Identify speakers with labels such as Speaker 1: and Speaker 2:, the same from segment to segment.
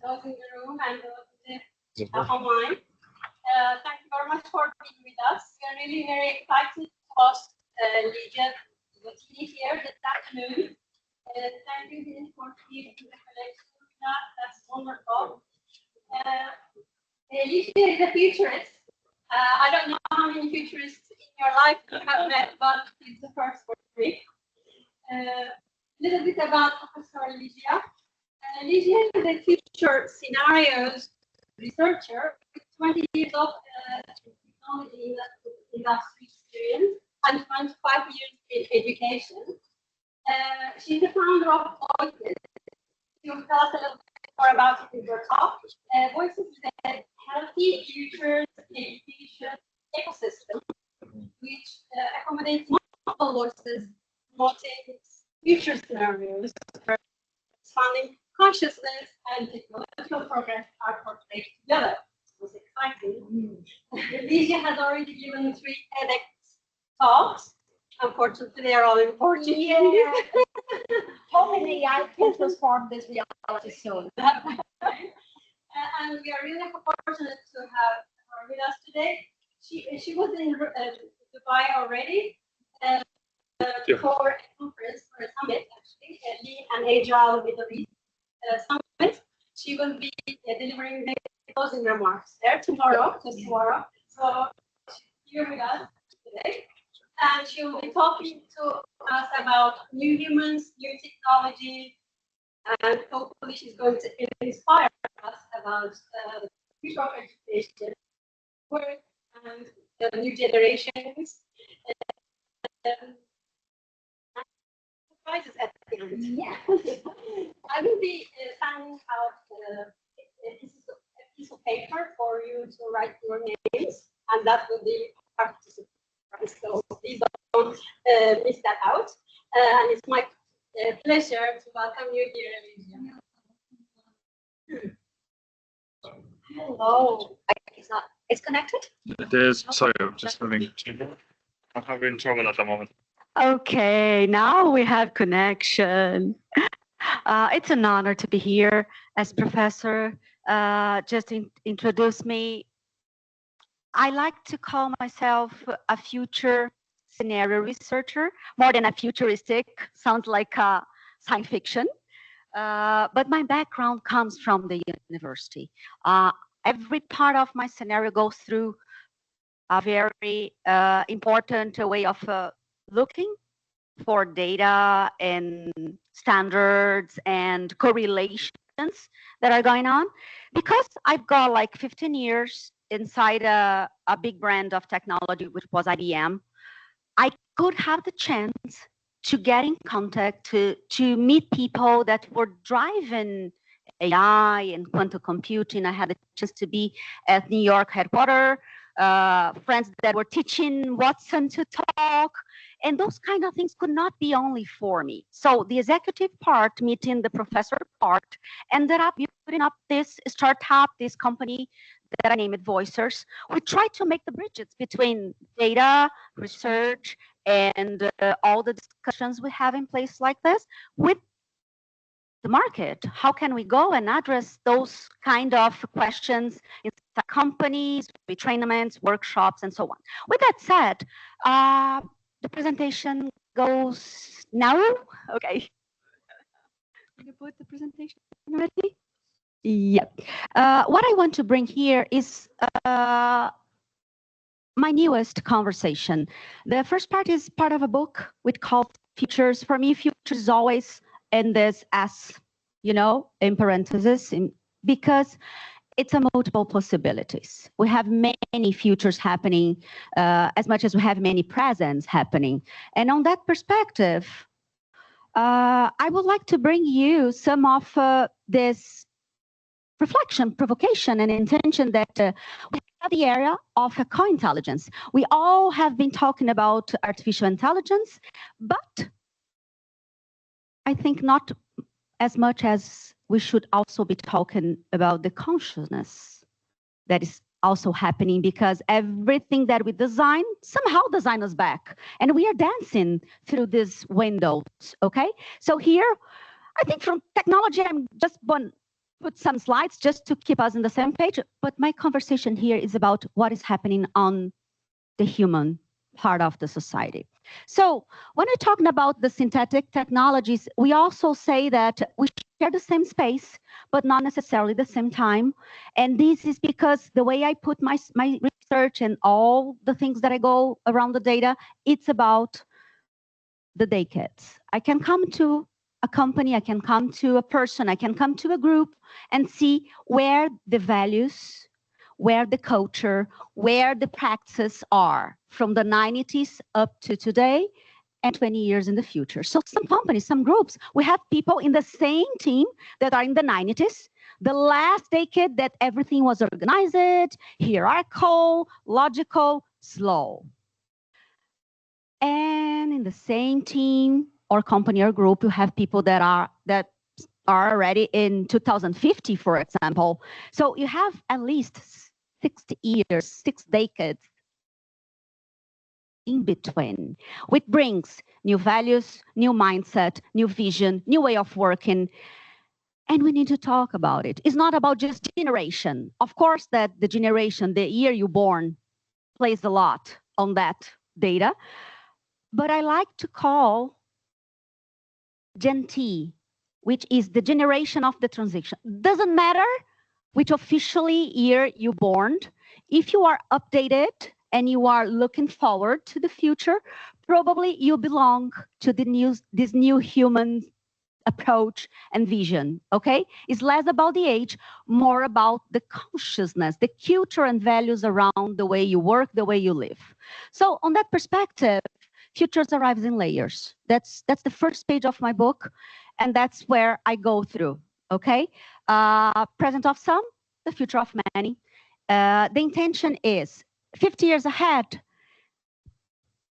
Speaker 1: those in the room and those online. Thank you very much for being with us. We are really very excited to host Ligia Zotini here this afternoon. Thank you, Jain, for being in the collection. That's wonderful. Ligia is a futurist. I don't know how many futurists in your life you have met, but it's the first for me. A little bit about Professor Ligia. Ligia is a future scenarios researcher with 20 years of technology industry experience and 25 years in education. She's the founder of Voices. She will tell us a little bit more about it in her talk. Voices is a healthy futures education ecosystem which accommodates multiple voices, promoting future scenarios, expanding consciousness and technological progress are portrayed together. It was exciting. Ligia has already given 3 edX talks. Unfortunately, they are all in Portuguese.
Speaker 2: Yeah. Hopefully, I can transform this reality soon.
Speaker 1: And we are really fortunate to have her with us today. She was in Dubai already for a conference, for a summit, actually, Lean and Agile Middle East summit. She will be delivering the closing remarks there tomorrow, tomorrow. So she's here with us today. And she will be talking to us about new humans, new technology, and hopefully she's going to inspire us about the future of education, work, and the new generations. Surprises at the end.
Speaker 2: Yeah.
Speaker 1: I will be signing out a piece of paper for you to write your names, and that will be part of the surprise. So please don't miss that out. And it's my pleasure to welcome you here, Ligia. Hello.
Speaker 2: It's connected?
Speaker 3: It is. Sorry, I'm just having trouble at the moment.
Speaker 4: Okay, now we have connection. It's an honor to be here. As Professor just introduced me, I like to call myself a future scenario researcher, more than a futuristic, sounds like science fiction. But my background comes from the university. Every part of my scenario goes through a very important way of looking for data and standards and correlations that are going on. Because I've got like 15 years inside a big brand of technology, which was IBM, I could have the chance to get in contact, to meet people that were driving AI and quantum computing. I had the chance to be at New York headquarters, friends that were teaching Watson to talk, and those kind of things could not be only for me. So the executive part, meeting the professor part, ended up building up this startup, this company that I named Voicers. We tried to make the bridges between data, research, and all the discussions we have in place like this with the market. How can we go and address those kind of questions in companies, retrainments, workshops, and so on? With that said, the presentation goes now. Okay. Can you put the presentation ready? Yeah. What I want to bring here is my newest conversation. The first part is part of a book which called Futures. For me, futures is always in this S, in parentheses, because it's a multiple possibilities. We have many futures happening as much as we have many presents happening. And on that perspective, I would like to bring you some of this reflection, provocation, and intention that we have the area of co-intelligence. We all have been talking about artificial intelligence, but I think not as much as we should also be talking about the consciousness that is also happening, because everything that we design somehow design us back, and we are dancing through these windows. Okay, so here I think from technology I'm just put some slides just to keep us on the same page, but my conversation here is about what is happening on the human part of the society. So when we're talking about the synthetic technologies, we also say that we share the same space, but not necessarily the same time. And this is because the way I put my research and all the things that I go around the data, it's about the decades. I can come to a company, I can come to a person, I can come to a group and see where the values, where the culture, where the practices are from the 90s up to today and 20 years in the future. So some companies, some groups, we have people in the same team that are in the 90s, the last decade that everything was organized, hierarchical, logical, slow. And in the same team or company or group, you have people that are already in 2050, for example. So you have at least 60 years, 6 decades in between, which brings new values, new mindset, new vision, new way of working. And we need to talk about it. It's not about just generation. Of course that the generation, the year you're born, plays a lot on that data. But I like to call Gen T, which is the generation of the transition. Doesn't matter which officially year you born. If you are updated and you are looking forward to the future, probably you belong to this new human approach and vision, okay? It's less about the age, more about the consciousness, the culture and values around the way you work, the way you live. So on that perspective, futures arrives in layers. That's the first page of my book, and that's where I go through, okay? Present of some, the future of many. The intention is 50 years ahead,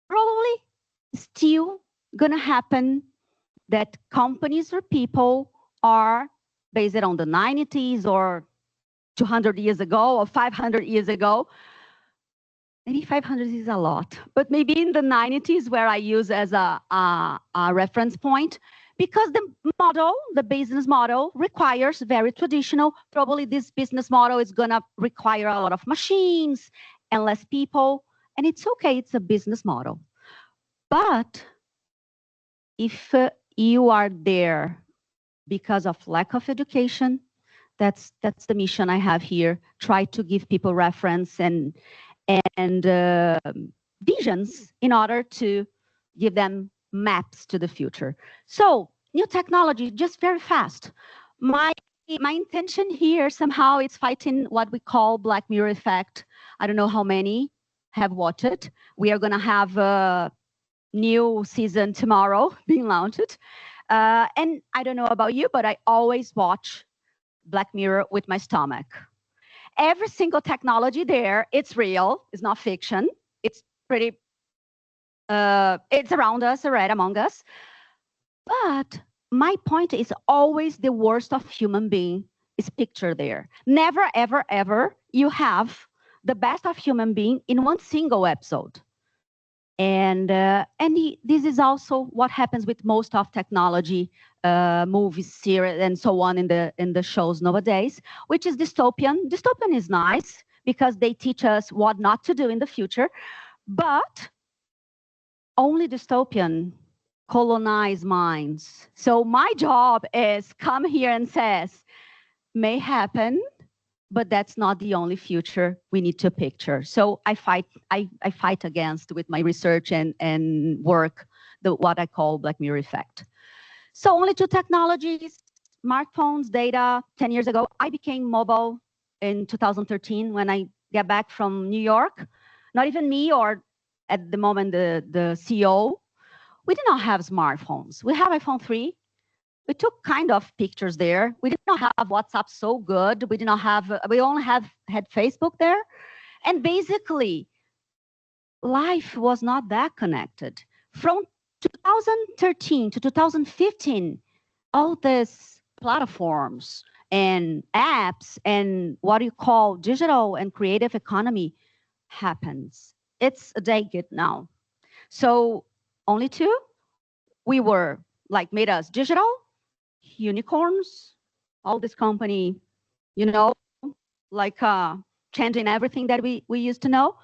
Speaker 4: probably still gonna happen that companies or people are based on the 90s or 200 years ago or 500 years ago. Maybe 500 is a lot, but maybe in the 90s where I use as a reference point, because the model, the business model requires very traditional. Probably this business model is gonna require a lot of machines and less people, and it's okay, it's a business model. But if you are there because of lack of education, that's the mission I have here. Try to give people reference and visions in order to give them maps to the future. So new technology, just very fast. My intention here somehow is fighting what we call Black Mirror effect. I don't know how many have watched it. We are gonna have a new season tomorrow being launched. And I don't know about you, but I always watch Black Mirror with my stomach. Every single technology there, it's real, it's not fiction. It's pretty, it's around us, right among us. But my point is always the worst of human being is pictured there. Never, ever, ever you have the best of human being in one single episode. And this is also what happens with most of technology, movies, series, and so on in the shows nowadays, which is dystopian. Dystopian is nice because they teach us what not to do in the future, but only dystopian colonize minds. So my job is come here and says, may happen, but that's not the only future we need to picture. So I fight against with my research and work what I call Black Mirror effect. So only 2 technologies, smartphones, data. 10 years ago, I became mobile in 2013 when I got back from New York. Not even me or at the moment the CEO. We did not have smartphones. We have iPhone 3. We took kind of pictures there. We did not have WhatsApp so good. We did not have, we only had Facebook there. And basically, life was not that connected. From 2013 to 2015, all these platforms and apps and what you call digital and creative economy happens. It's a decade now. So only 2, we were like made us digital, unicorns, all this company, you know, like changing everything that we used to know,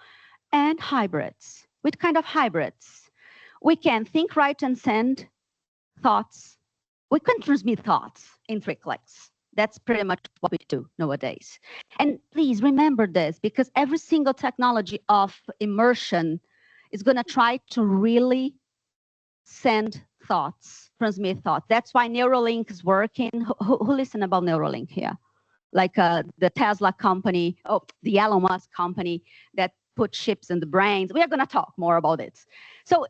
Speaker 4: and hybrids. What kind of hybrids? We can think, write, and send thoughts. We can transmit thoughts in 3 clicks. That's pretty much what we do nowadays. And please remember this, because every single technology of immersion is going to try to really send thoughts, transmit thoughts. That's why Neuralink is working. Who listen about Neuralink here? Like the Tesla company, the Elon Musk company that put chips in the brains. We are going to talk more about it. So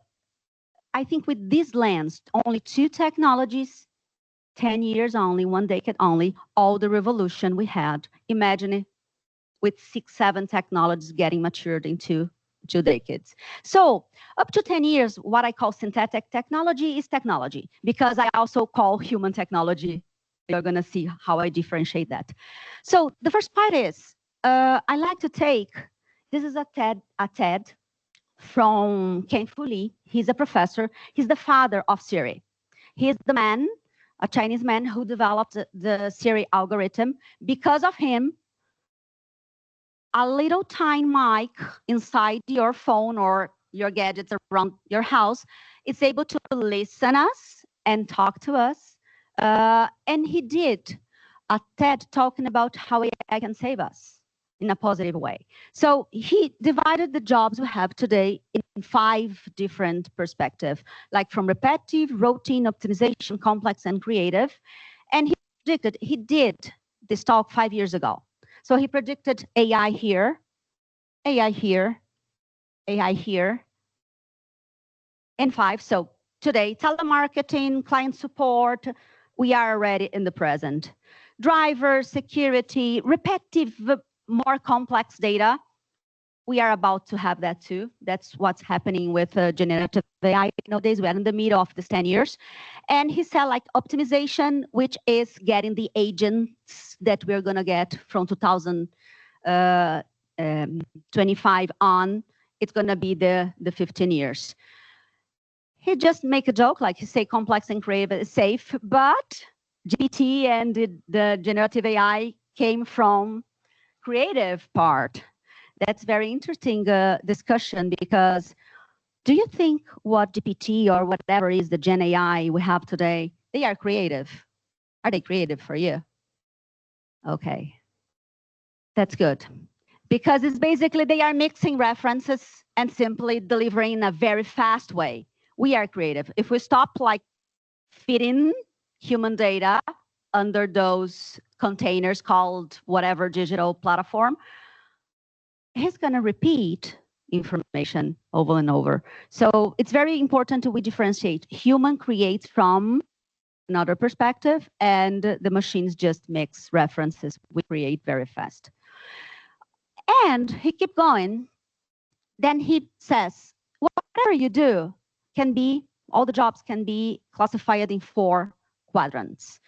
Speaker 4: I think with this lens, only 2 technologies, 10 years only, 1 decade only, all the revolution we had. Imagine it with 6, 7 technologies getting matured into 2 decades. So up to 10 years, what I call synthetic technology is technology, because I also call human technology. You're going to see how I differentiate that. So the first part is, I like to take, this is a TED from Ken-Fu Lee. He's a professor. He's the father of Siri. He is the man, a Chinese man who developed the Siri algorithm. Because of him, a little tiny mic inside your phone or your gadgets around your house is able to listen us and talk to us. And he did a TED talking about how AI can save us in a positive way. So he divided the jobs we have today in 5 different perspectives, like from repetitive, routine, optimization, complex, and creative. And he did this talk 5 years ago. So he predicted AI here, AI here, AI here, and 5. So today, telemarketing, client support, we are already in the present. Driver, security, repetitive, more complex data, we are about to have that too. That's what's happening with generative AI nowadays. We are in the middle of this 10 years. And he said like optimization, which is getting the agents that we're going to get from 2025 on. It's going to be the 15 years. He just make a joke, like he say complex and creative is safe, but GPT and the generative AI came from creative part. That's very interesting discussion, because do you think what GPT or whatever is the Gen AI we have today, they are creative? Are they creative for you? Okay, that's good. Because it's basically they are mixing references and simply delivering in a very fast way. We are creative. If we stop like fitting human data under those containers called whatever digital platform, he's going to repeat information over and over. So it's very important we differentiate. Human creates from another perspective, and the machines just mix references. We create very fast. And he keep going. Then he says, whatever you do can be, all the jobs can be classified in 4 quadrants.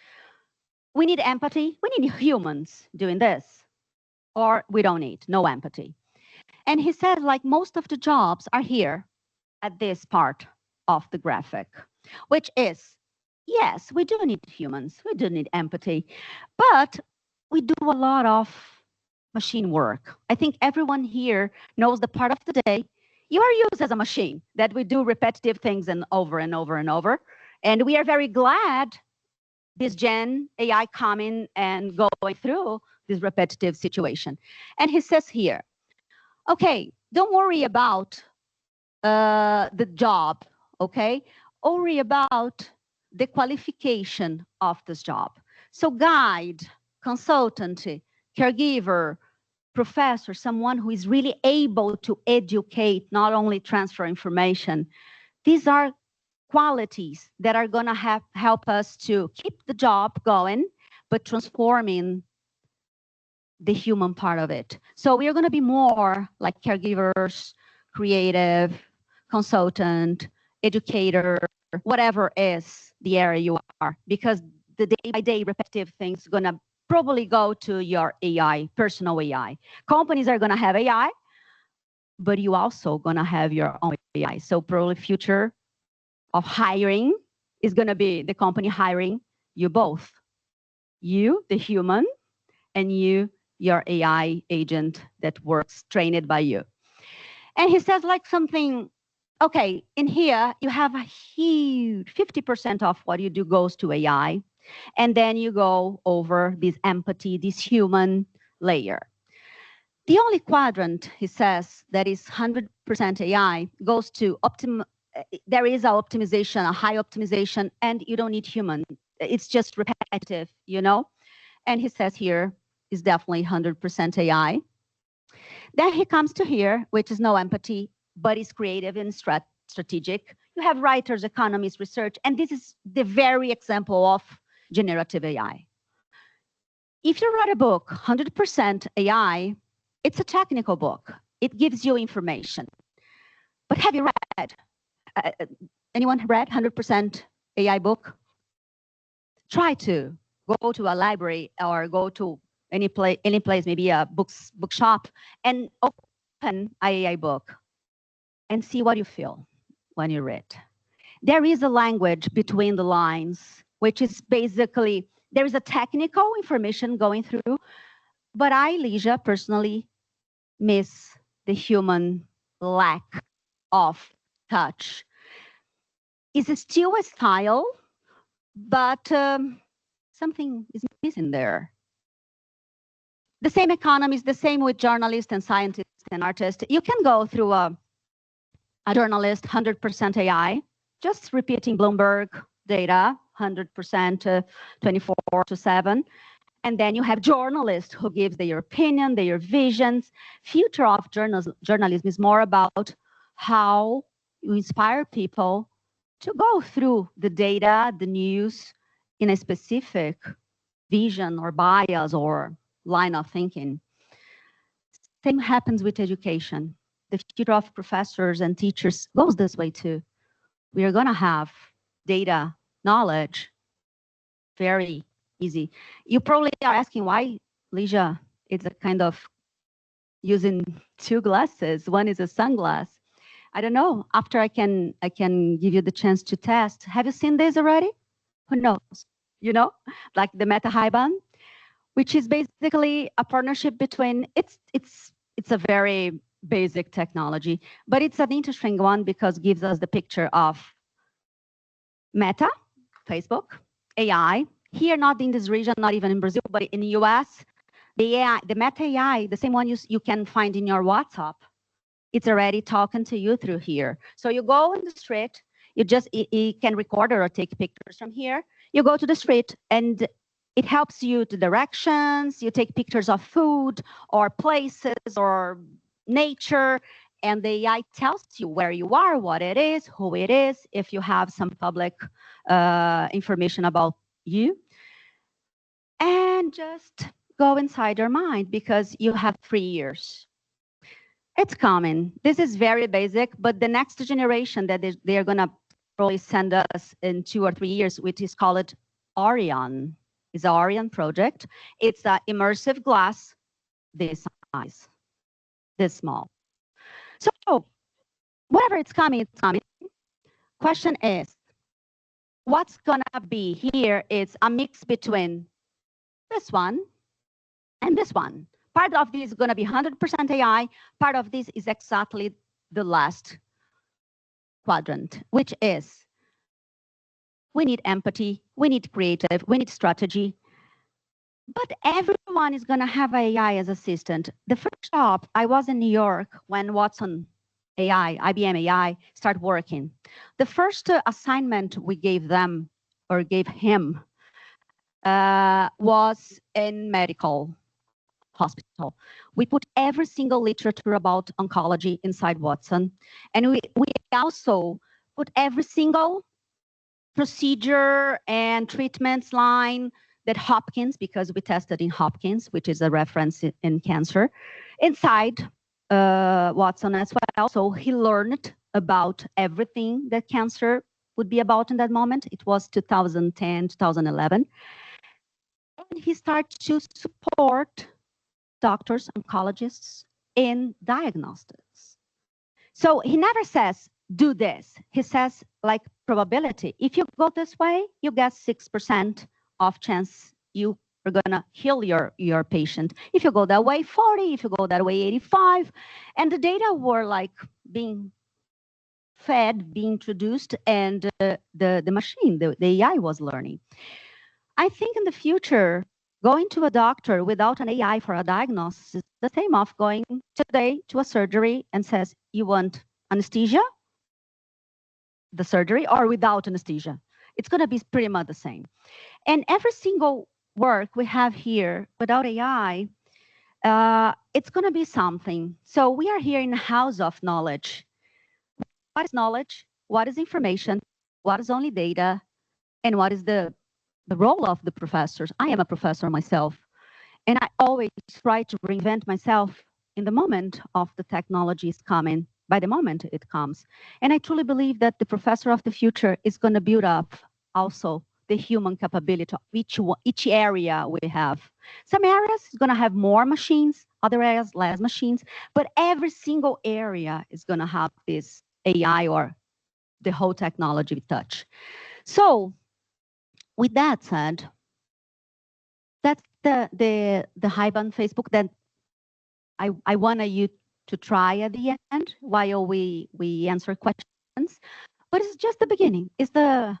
Speaker 4: We need empathy. We need humans doing this, or we don't need, no empathy. And he said, like, most of the jobs are here at this part of the graphic, which is, yes, we do need humans. We do need empathy, but we do a lot of machine work. I think everyone here knows the part of the day you are used as a machine, that we do repetitive things and over and over and over. And we are very glad this Gen AI coming and going through this repetitive situation. And he says here, okay, don't worry about the job, okay? Worry about the qualification of this job. So guide, consultant, caregiver, professor, someone who is really able to educate, not only transfer information. These are qualities that are going to help us to keep the job going, but transforming the human part of it. So we are going to be more like caregivers, creative, consultant, educator, whatever is the area you are, because the day-by-day repetitive things are going to probably go to your AI, personal AI. Companies are going to have AI, but you also going to have your own AI. So probably future of hiring is going to be the company hiring you both. you, the human, and you, your AI agent that works trained by you. And he says like something, okay, in here you have a huge 50% of what you do goes to AI. And then you go over this empathy, this human layer. The only quadrant, he says, that is 100% AI goes to there is a optimization, a high optimization, and you don't need human. It's just repetitive, you know? And he says here is definitely 100% AI. Then he comes to here, which is no empathy, but is creative and strategic. You have writers, economists, research, and this is the very example of generative AI. If you write a book, 100% AI, it's a technical book. It gives you information. But have you read? Anyone read 100% AI book? Try to go to a library or go to any place, maybe a bookshop, and open an AI book and see what you feel when you read. There is a language between the lines, which is basically, there is a technical information going through, but I, Ligia, personally miss the human lack of touch. It's still a style, but something is missing there. The same economists, the same with journalists and scientists and artists. You can go through a journalist, 100% AI, just repeating Bloomberg data, 100%, 24/7. And then you have journalists who give their opinion, their visions. Future of journalism is more about how you inspire people to go through the data, the news, in a specific vision or bias or line of thinking. Same happens with education. The future of professors and teachers goes this way too. We are going to have data, knowledge, very easy. You probably are asking why, Ligia, it's a kind of using two glasses. One is a sunglass. I don't know. After I can give you the chance to test. Have you seen this already? Who knows? You know, like the Meta Ray-Ban, which is basically a partnership between, it's a very basic technology, but it's an interesting one because it gives us the picture of Meta, Facebook, AI. Here, not in this region, not even in Brazil, but in the US, the AI, the Meta AI, the same one you can find in your WhatsApp, it's already talking to you through here. So you go in the street, it can record or take pictures from here. You go to the street and it helps you to directions. You take pictures of food or places or nature, and the AI tells you where you are, what it is, who it is, if you have some public information about you. And just go inside your mind because you have 3 years. It's coming. This is very basic, but the next generation that they're going to probably send us in 2 or 3 years, which is called Orion. It's an Orion project. It's an immersive glass this size, this small. So whatever it's coming, it's coming. Question is, what's going to be here is a mix between this one and this one. Part of this is going to be 100% AI. Part of this is exactly the last quadrant, which is we need empathy, we need creative, we need strategy. But everyone is going to have AI as assistant. The first job, I was in New York when Watson AI, IBM AI, started working. The first assignment we gave them, or gave him, was in medical hospital. We put every single literature about oncology inside Watson. And we also put every single procedure and treatments line that Hopkins, because we tested in Hopkins, which is a reference in cancer, inside Watson as well. So he learned about everything that cancer would be about in that moment. It was 2010, 2011. And he started to support doctors, oncologists in diagnostics. So he never says, do this. He says, like probability. If you go this way, you get 6% of chance you we're gonna heal your patient. If you go that way, 40. If you go that way, 85. And the data were like being fed, being introduced, and the machine, the AI was learning. I think in the future, going to a doctor without an AI for a diagnosis is the same of going today to a surgery and says, you want anesthesia, the surgery, or without anesthesia. It's going to be pretty much the same. And every single work we have here without AI, it's going to be something. So we are here in a house of knowledge. What is knowledge? What is information? What is only data? And what is the role of the professors? I am a professor myself, and I always try to reinvent myself in the moment of the technology is coming, by the moment it comes. And I truly believe that the professor of the future is going to build up also the human capability of each area we have. Some areas is going to have more machines, other areas less machines, but every single area is going to have this AI or the whole technology we touch. So with that said, that's the hype on Facebook that I wanted you to try at the end while we answer questions. But it's just the beginning. It's the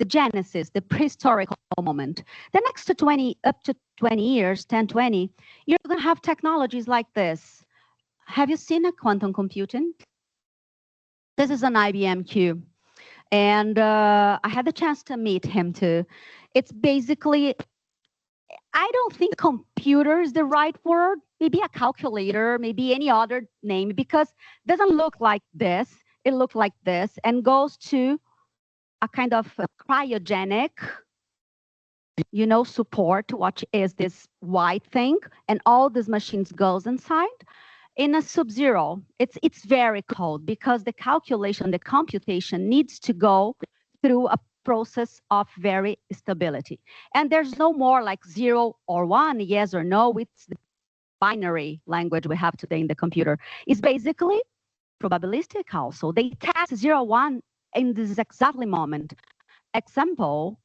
Speaker 4: genesis, the prehistoric moment. The next to 20, up to 20 years, 10, 20, you're going to have technologies like this. Have you seen a quantum computing? This is an IBM cube. And I had the chance to meet him too. It's basically, I don't think computer is the right word. Maybe a calculator, maybe any other name, because it doesn't look like this. It looks like this and goes to a kind of a cryogenic, support, what is this white thing, and all these machines goes inside. In a sub-zero, it's very cold because the calculation, the computation needs to go through a process of very stability. And there's no more like 0 or 1, yes or no. It's the binary language we have today in the computer. It's basically probabilistic also. They test 0, 1 in this exactly moment. Example,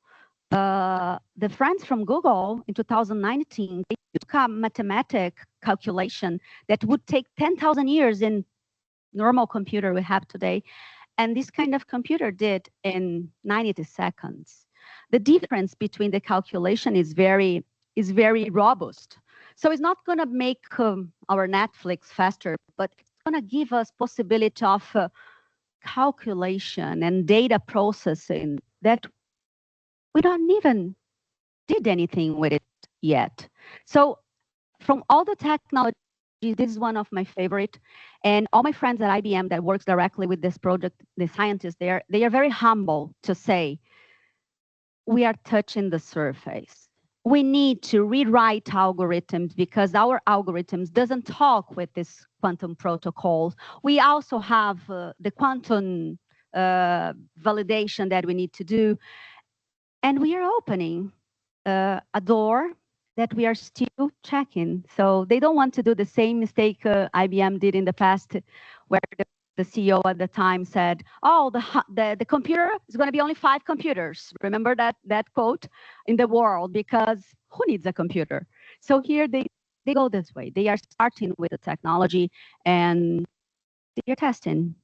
Speaker 4: the friends from Google in 2019, they took a mathematic calculation that would take 10,000 years in normal computer we have today. And this kind of computer did in 90 seconds. The difference between the calculation is very robust. So it's not going to make our Netflix faster, but it's going to give us possibility of calculation and data processing that we don't even did anything with it yet. So from all the technology, this is one of my favorite. And all my friends at IBM that works directly with this project, the scientists there, they are very humble to say, we are touching the surface. We need to rewrite algorithms because our algorithms doesn't talk with this quantum protocols. We also have the quantum validation that we need to do. And we are opening a door that we are still checking. So they don't want to do the same mistake IBM did in the past, where the CEO at the time said, "Oh, the computer is going to be only 5 computers." Remember that quote in the world, because who needs a computer? So here they go this way. They are starting with the technology and they're testing,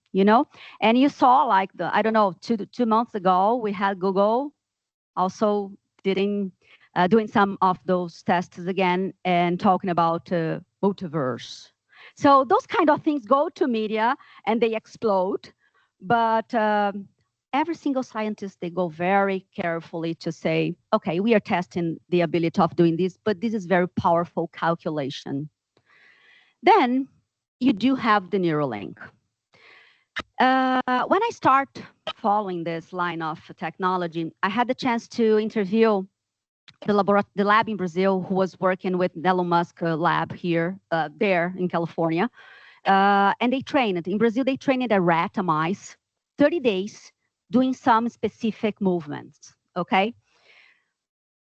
Speaker 4: And you saw like I don't know, 2 months ago, we had Google also doing some of those tests again and talking about multiverse. So those kind of things go to media and they explode, but every single scientist, they go very carefully to say, okay, we are testing the ability of doing this, but this is very powerful calculation. Then you do have the Neuralink. When I start following this line of technology, I had the chance to interview the lab in Brazil who was working with Elon Musk lab there in California. And they trained in Brazil, they trained a rat, a mice, 30 days doing some specific movements, okay?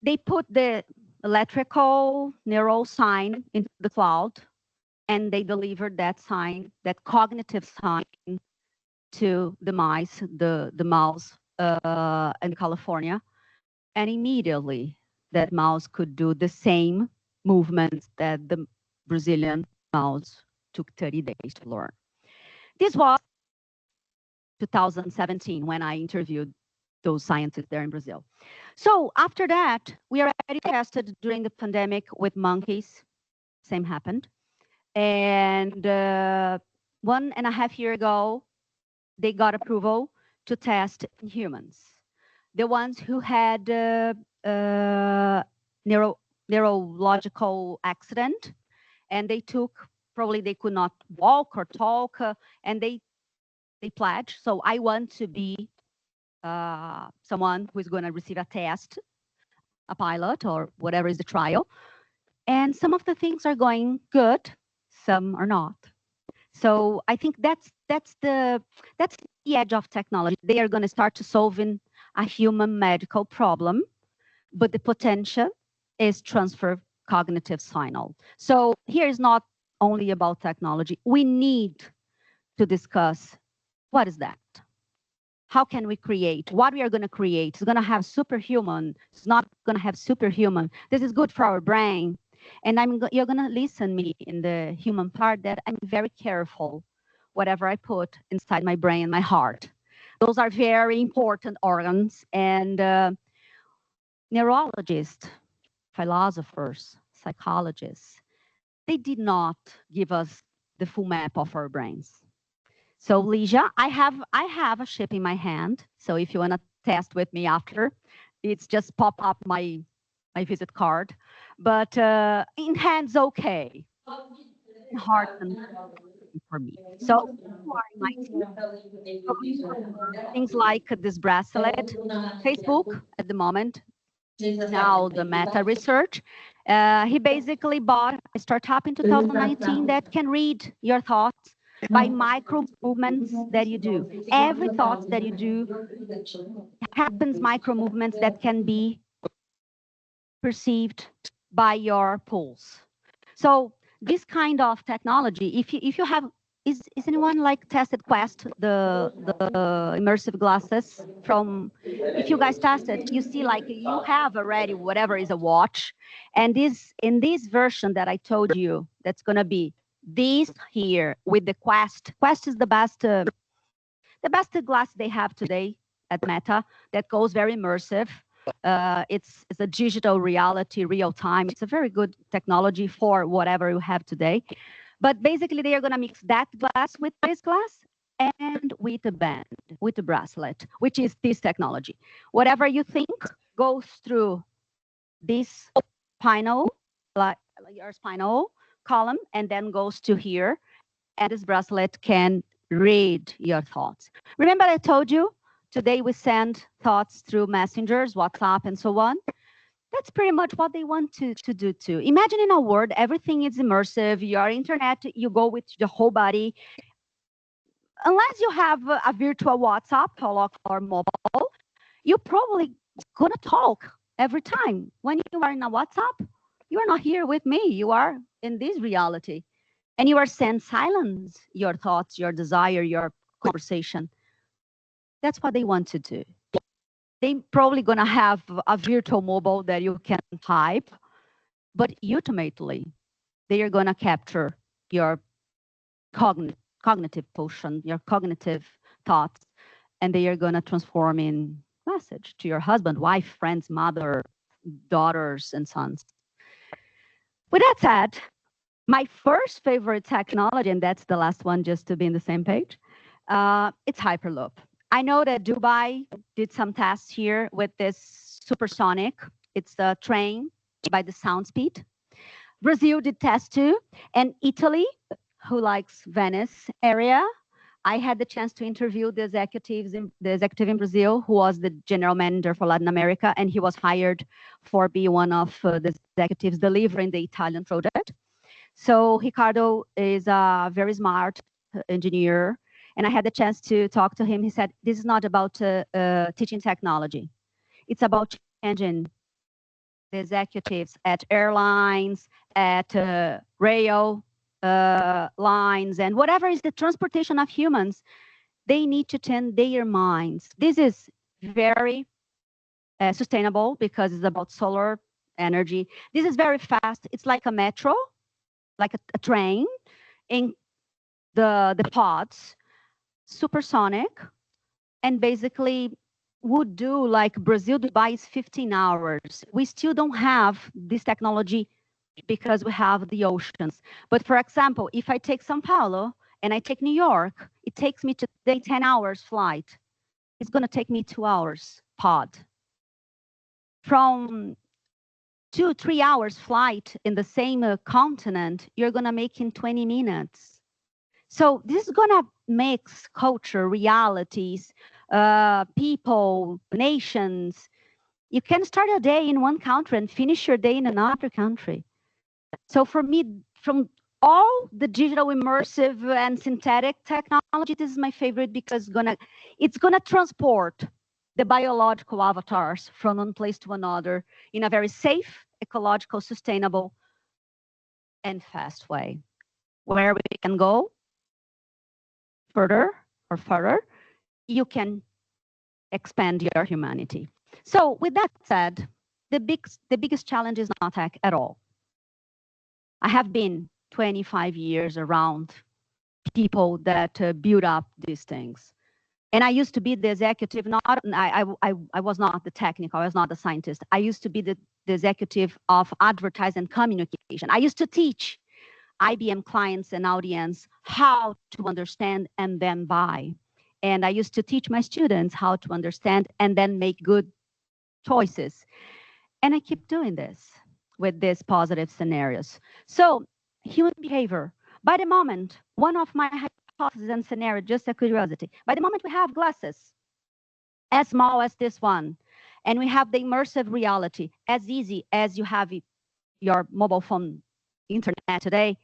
Speaker 4: They put the electrical neural sign into the cloud and they delivered that sign, that cognitive sign, to the mice, the mouse in California. And immediately that mouse could do the same movements that the Brazilian mouse took 30 days to learn. This was 2017 when I interviewed those scientists there in Brazil. So after that, we already tested during the pandemic with monkeys. Same happened. And 1.5 years ago, they got approval to test in humans. The ones who had neurological accident, and they took, probably they could not walk or talk, and they pledged. So I want to be someone who is going to receive a test, a pilot, or whatever is the trial. And some of the things are going good, some are not. So I think that's the edge of technology. They are going to start to solving a human medical problem, but the potential is transfer cognitive signal. So here is not only about technology. We need to discuss what is that? How can we create? What we are going to create? It's going to have superhuman. It's not going to have superhuman. This is good for our brain. And you're going to listen me in the human part that I'm very careful whatever I put inside my brain and my heart. Those are very important organs. And neurologists, philosophers, psychologists, they did not give us the full map of our brains. So Ligia, I have a chip in my hand. So if you want to test with me after, it's just pop up my visit card. But in hands, okay. In heart and for me. So who are in my team? Things like this bracelet, Facebook at the moment. Now the meta research. He basically bought a startup in 2019 that can read your thoughts by micro movements that you do. Every thought that you do happens micro movements that can be perceived by your pulse. So this kind of technology, if you have, is anyone like tested Quest, the immersive glasses from, if you guys tested, you see like you have already whatever is a watch, and this in this version that I told you, that's gonna be this here with the Quest. Quest is the best glass they have today at Meta that goes very immersive. It's a digital reality, real time. It's a very good technology for whatever you have today. But basically, they are going to mix that glass with this glass and with a band, with a bracelet, which is this technology. Whatever you think goes through this spinal, like your spinal column, and then goes to here. And this bracelet can read your thoughts. Remember I told you today we send thoughts through messengers, WhatsApp, and so on. That's pretty much what they want to do too. Imagine in a world, everything is immersive. Your internet, you go with the whole body. Unless you have a virtual WhatsApp or mobile, you're probably going to talk every time. When you are in a WhatsApp, you are not here with me. You are in this reality. And you are saying silence your thoughts, your desire, your conversation. That's what they want to do. They probably going to have a virtual mobile that you can type, but ultimately, they are going to capture your cognitive quotient, your cognitive thoughts, and they are going to transform in message to your husband, wife, friends, mother, daughters, and sons. With that said, my first favorite technology, and that's the last one just to be in the same page, it's Hyperloop. I know that Dubai did some tests here with this supersonic. It's a train by the sound speed. Brazil did tests too. And Italy, who likes Venice area, I had the chance to interview the executive in Brazil, who was the general manager for Latin America, and he was hired for be one of the executives delivering the Italian project. So Ricardo is a very smart engineer, and I had the chance to talk to him. He said, this is not about teaching technology. It's about changing the executives at airlines, at rail lines, and whatever is the transportation of humans. They need to tend their minds. This is very sustainable because it's about solar energy. This is very fast. It's like a metro, like a train in the pods, supersonic, and basically would do like Brazil, Dubai is 15 hours. We still don't have this technology because we have the oceans. But for example, if I take São Paulo and I take New York, it takes me today 10 hours flight. It's going to take me 2 hours pod. From 2-3 hours flight in the same continent, you're going to make in 20 minutes. So this is going to mix culture, realities, people, nations. You can start a day in one country and finish your day in another country. So for me, from all the digital immersive and synthetic technology, this is my favorite because it's gonna transport the biological avatars from one place to another in a very safe, ecological, sustainable, and fast way, where we can go further, you can expand your humanity. So with that said, the biggest challenge is not tech at all. I have been 25 years around people that build up these things. And I used to be the executive, I was not the technical, I was not the scientist. I used to be the executive of advertising and communication. I used to teach IBM clients and audience how to understand and then buy. And I used to teach my students how to understand and then make good choices. And I keep doing this with these positive scenarios. So human behavior, by the moment, one of my hypotheses and scenario, just a curiosity, by the moment we have glasses as small as this one, and we have the immersive reality as easy as you have your mobile phone internet today,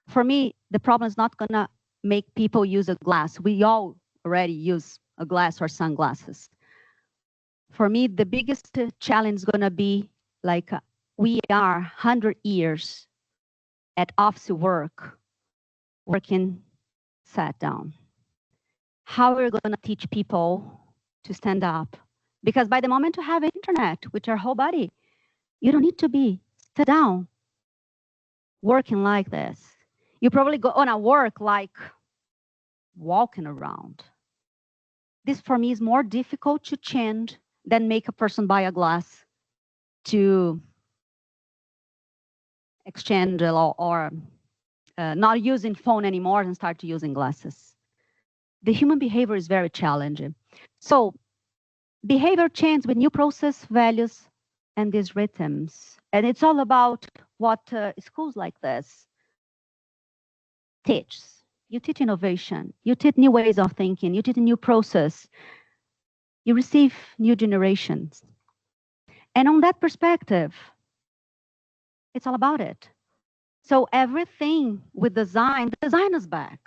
Speaker 4: for me, the problem is not gonna make people use a glass. We all already use a glass or sunglasses. For me, the biggest challenge is gonna be like we are 100 years at office work, working sat down. How are we going to teach people to stand up? Because by the moment you have internet with your whole body, you don't need to be sit down working like this. You probably go on a work like walking around. This for me is more difficult to change than make a person buy a glass to exchange or not using phone anymore and start using glasses. The human behavior is very challenging. So behavior change with new process values and these rhythms. And it's all about what schools like this teach. You teach innovation, you teach new ways of thinking, you teach a new process, you receive new generations. And on that perspective, it's all about it. So everything with design is back.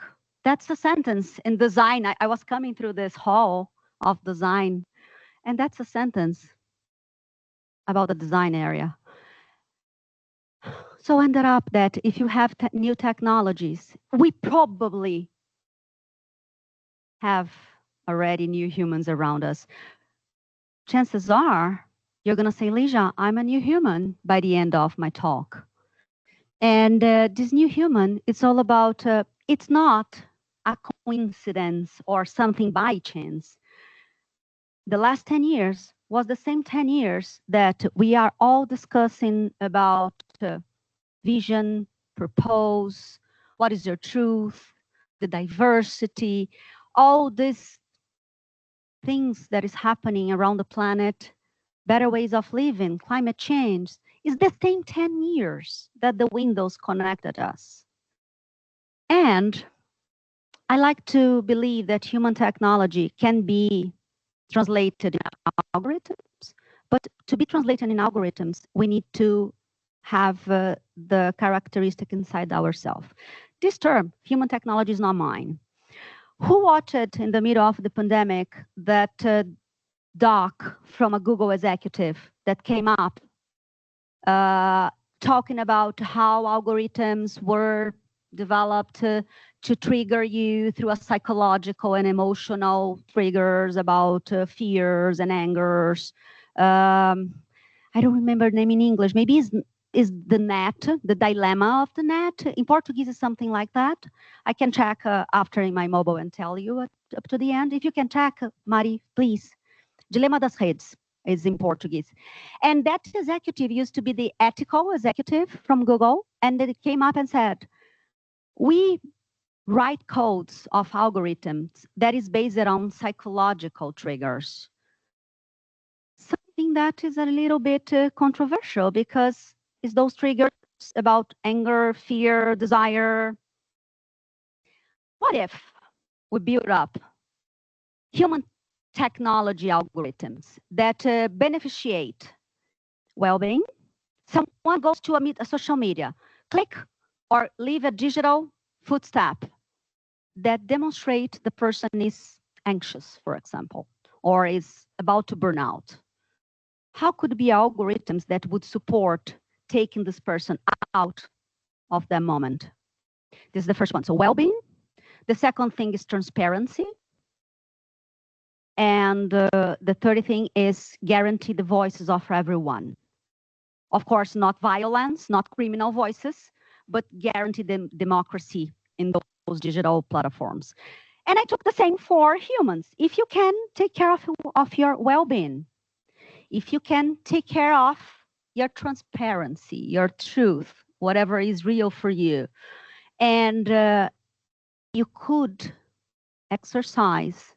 Speaker 4: That's the sentence in design. I was coming through this hall of design, and that's a sentence about the design area. So ended up that if you have new technologies, we probably have already new humans around us. Chances are you're going to say, Ligia, I'm a new human by the end of my talk. And this new human, it's all about, it's not a coincidence or something by chance. The last 10 years was the same 10 years that we are all discussing about vision, purpose, what is your truth, the diversity, all these things that is happening around the planet, better ways of living, climate change, is the same 10 years that the windows connected us. And I like to believe that human technology can be translated in algorithms, but to be translated in algorithms, we need to have the characteristic inside ourselves. This term, human technology, is not mine. Who watched in the middle of the pandemic that doc from a Google executive that came up talking about how algorithms were developed to trigger you through a psychological and emotional triggers about fears and angers. I don't remember the name in English. Maybe is the net, the dilemma of the net. In Portuguese, is something like that. I can check after in my mobile and tell you up to the end. If you can check, Mari, please. Dilema das redes is in Portuguese. And that executive used to be the ethical executive from Google. And it came up and said, we write codes of algorithms that is based on psychological triggers. Something that is a little bit controversial because it's those triggers about anger, fear, desire. What if we build up human technology algorithms that beneficiate well-being? Someone goes to a social media, click or leave a digital footstep that demonstrate the person is anxious, for example, or is about to burn out. How could be algorithms that would support taking this person out of that moment? This is the first one. So well-being. The second thing is transparency. And the third thing is guarantee the voices of everyone. Of course, not violence, not criminal voices, but guarantee the democracy in those digital platforms. And I took the same for humans. If you can take care of your well-being, if you can take care of your transparency, your truth, whatever is real for you, and you could exercise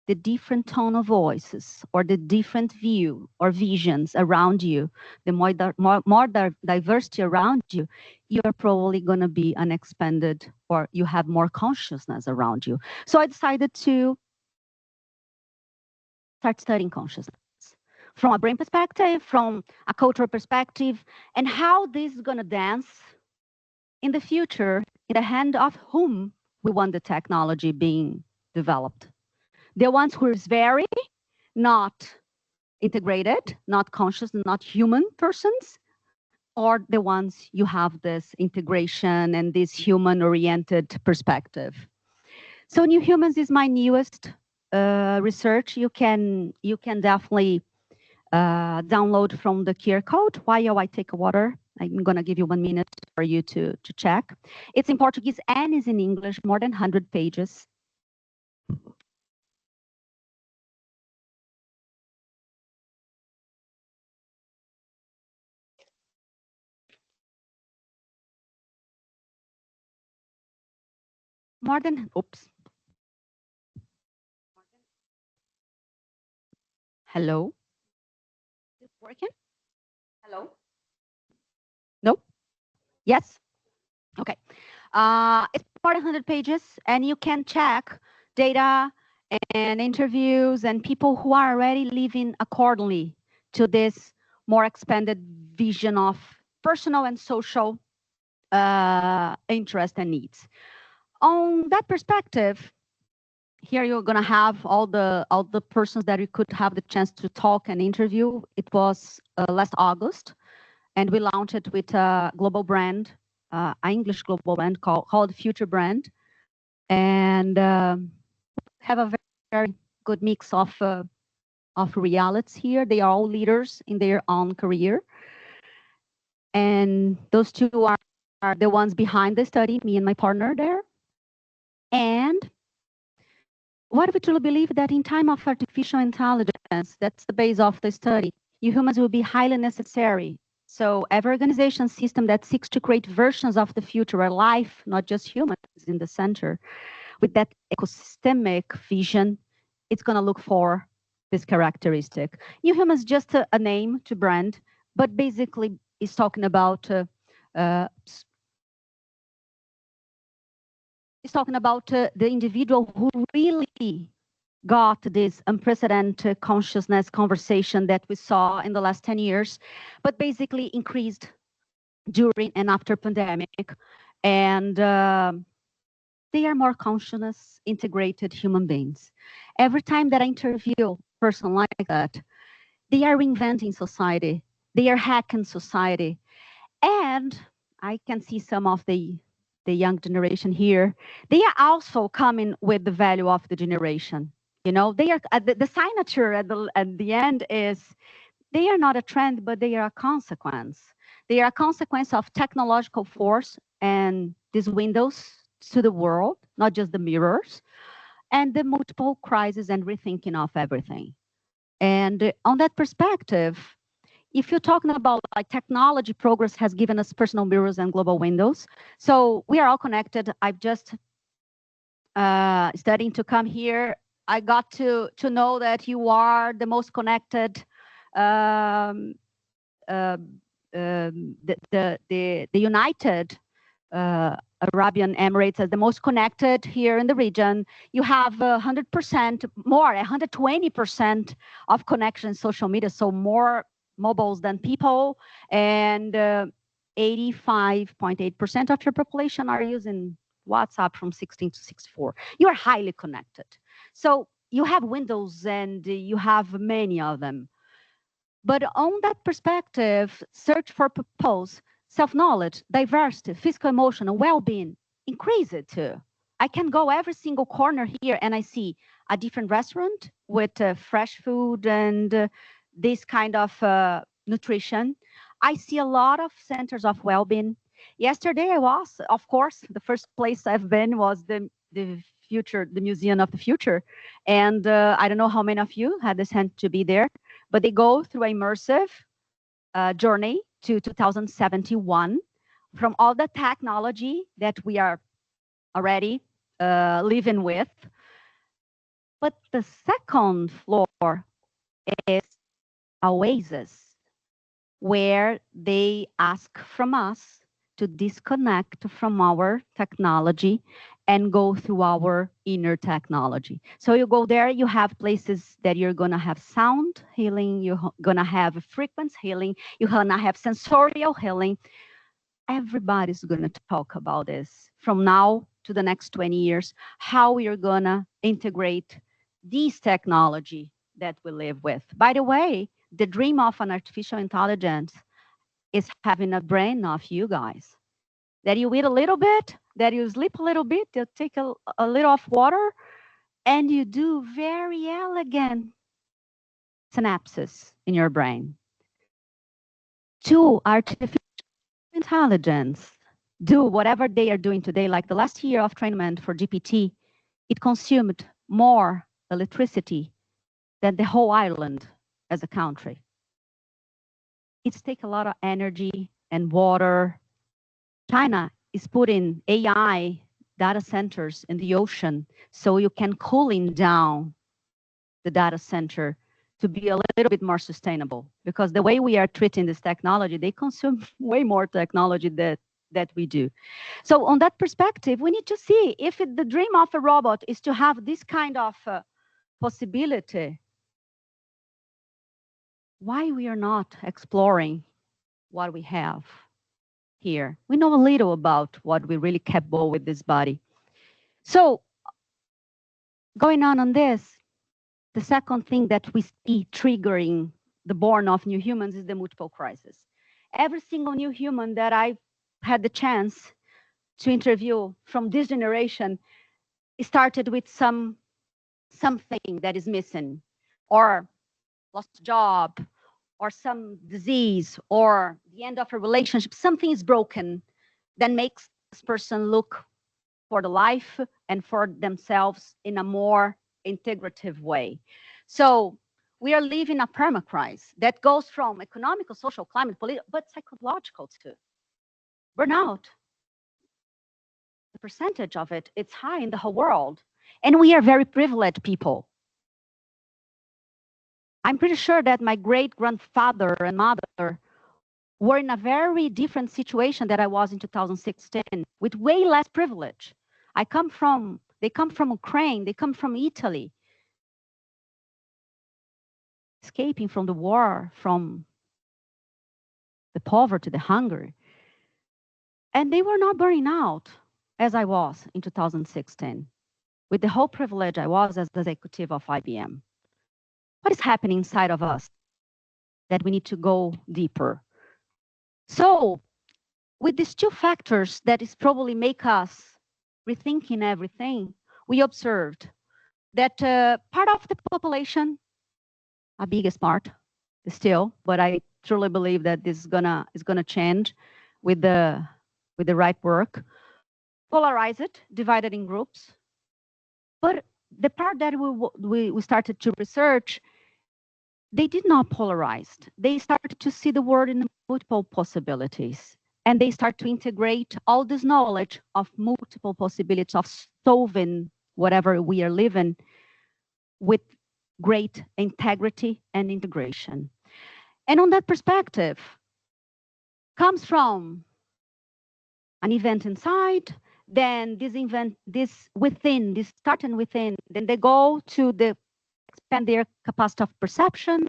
Speaker 4: the different tone of voices or the different view or visions around you, the more diversity around you, you're probably going to be an expanded or you have more consciousness around you. So I decided to start studying consciousness from a brain perspective, from a cultural perspective, and how this is going to dance in the future in the hand of whom we want the technology being developed. The ones who is very not integrated, not conscious, not human persons, or the ones you have this integration and this human-oriented perspective. So New Humans is my newest research. You can definitely download from the QR code. While I take a water, I'm going to give you 1 minute for you to check. It's in Portuguese and is in English, more than 100 pages. More than, oops. Hello? Is it working? Hello? No? Yes? Okay. It's more than 100 pages, and you can check data and interviews and people who are already living accordingly to this more expanded vision of personal and social interest and needs. On that perspective, here you're going to have all the persons that you could have the chance to talk and interview. It was last August, and we launched it with a global brand, an English global brand called Future Brand, and have a very, very good mix of realities here. They are all leaders in their own career, and those two are the ones behind the study, me and my partner there. And what we truly believe that in time of artificial intelligence, that's the base of the study, humans will be highly necessary. So every organization system that seeks to create versions of the future where life, not just humans, is in the center, with that ecosystemic vision, it's going to look for this characteristic. New Humans just a name to brand, but basically is talking about the individual who really got this unprecedented consciousness conversation that we saw in the last 10 years, but basically increased during and after pandemic. And they are more conscious, integrated human beings. Every time that I interview a person like that, they are reinventing society. They are hacking society. And I can see some of the young generation here. They are also coming with the value of the generation. You know, they are the signature at the end is they are not a trend, but they are a consequence. They are a consequence of technological force and these windows to the world, not just the mirrors, and the multiple crises and rethinking of everything. And on that perspective, if you're talking about like technology progress has given us personal mirrors and global windows, so we are all connected. I've just studying to come here. I got to know that you are the most connected um, uh, the United Arabian Emirates as the most connected here in the region. You have 100% more, 120% of connection social media, so more mobiles than people, and 85.8% of your population are using WhatsApp from 16 to 64. You are highly connected. So you have windows and you have many of them. But on that perspective, search for purpose, self-knowledge, diversity, physical, emotional, well-being, increase it too. I can go every single corner here and I see a different restaurant with fresh food and this kind of nutrition. I see a lot of centers of well-being. Yesterday I was, of course, the first place I've been was the future, the Museum of the Future. And I don't know how many of you had the chance to be there, but they go through an immersive journey to 2071 from all the technology that we are already living with. But the second floor is oasis, where they ask from us to disconnect from our technology and go through our inner technology. So you go there, you have places that you're going to have sound healing, you're going to have frequency healing, you're going to have sensorial healing. Everybody's going to talk about this from now to the next 20 years, how we are going to integrate this technology that we live with. By the way, the dream of an artificial intelligence is having a brain of you guys. That you eat a little bit, that you sleep a little bit, you take a little of water, and you do very elegant synapses in your brain. Two, artificial intelligence do whatever they are doing today, like the last year of training for GPT, it consumed more electricity than the whole island as a country. It's take a lot of energy and water. China is putting AI data centers in the ocean so you can cooling down the data center to be a little bit more sustainable, because the way we are treating this technology, they consume way more technology that we do. So on that perspective, we need to see if the dream of a robot is to have this kind of possibility, why we are not exploring what we have here. We know a little about what we really capable with this body. So going on this, the second thing that we see triggering the born of new humans is the multiple crisis. Every single new human that I've had the chance to interview from this generation started with something that is missing, or lost a job, or some disease, or the end of a relationship. Something is broken that makes this person look for the life and for themselves in a more integrative way. So we are living a permacrisis that goes from economical, social, climate, political, but psychological too. Burnout, the percentage of it, it's high in the whole world. And we are very privileged people. I'm pretty sure that my great-grandfather and mother were in a very different situation that I was in 2016, with way less privilege. They come from Ukraine, they come from Italy, escaping from the war, from the poverty, the hunger. And they were not burning out as I was in 2016, with the whole privilege I was as the executive of IBM. What is happening inside of us that we need to go deeper? So with these two factors that is probably make us rethinking everything, we observed that part of the population, a biggest part, still, but I truly believe that this is gonna change with the right work. Polarize it, divide it in groups. But the part that we started to research, they did not polarize. They started to see the world in multiple possibilities. And they start to integrate all this knowledge of multiple possibilities of solving whatever we are living with great integrity and integration. And on that perspective, comes from an event inside, then this within, this starting within, then they go to the expand their capacity of perception,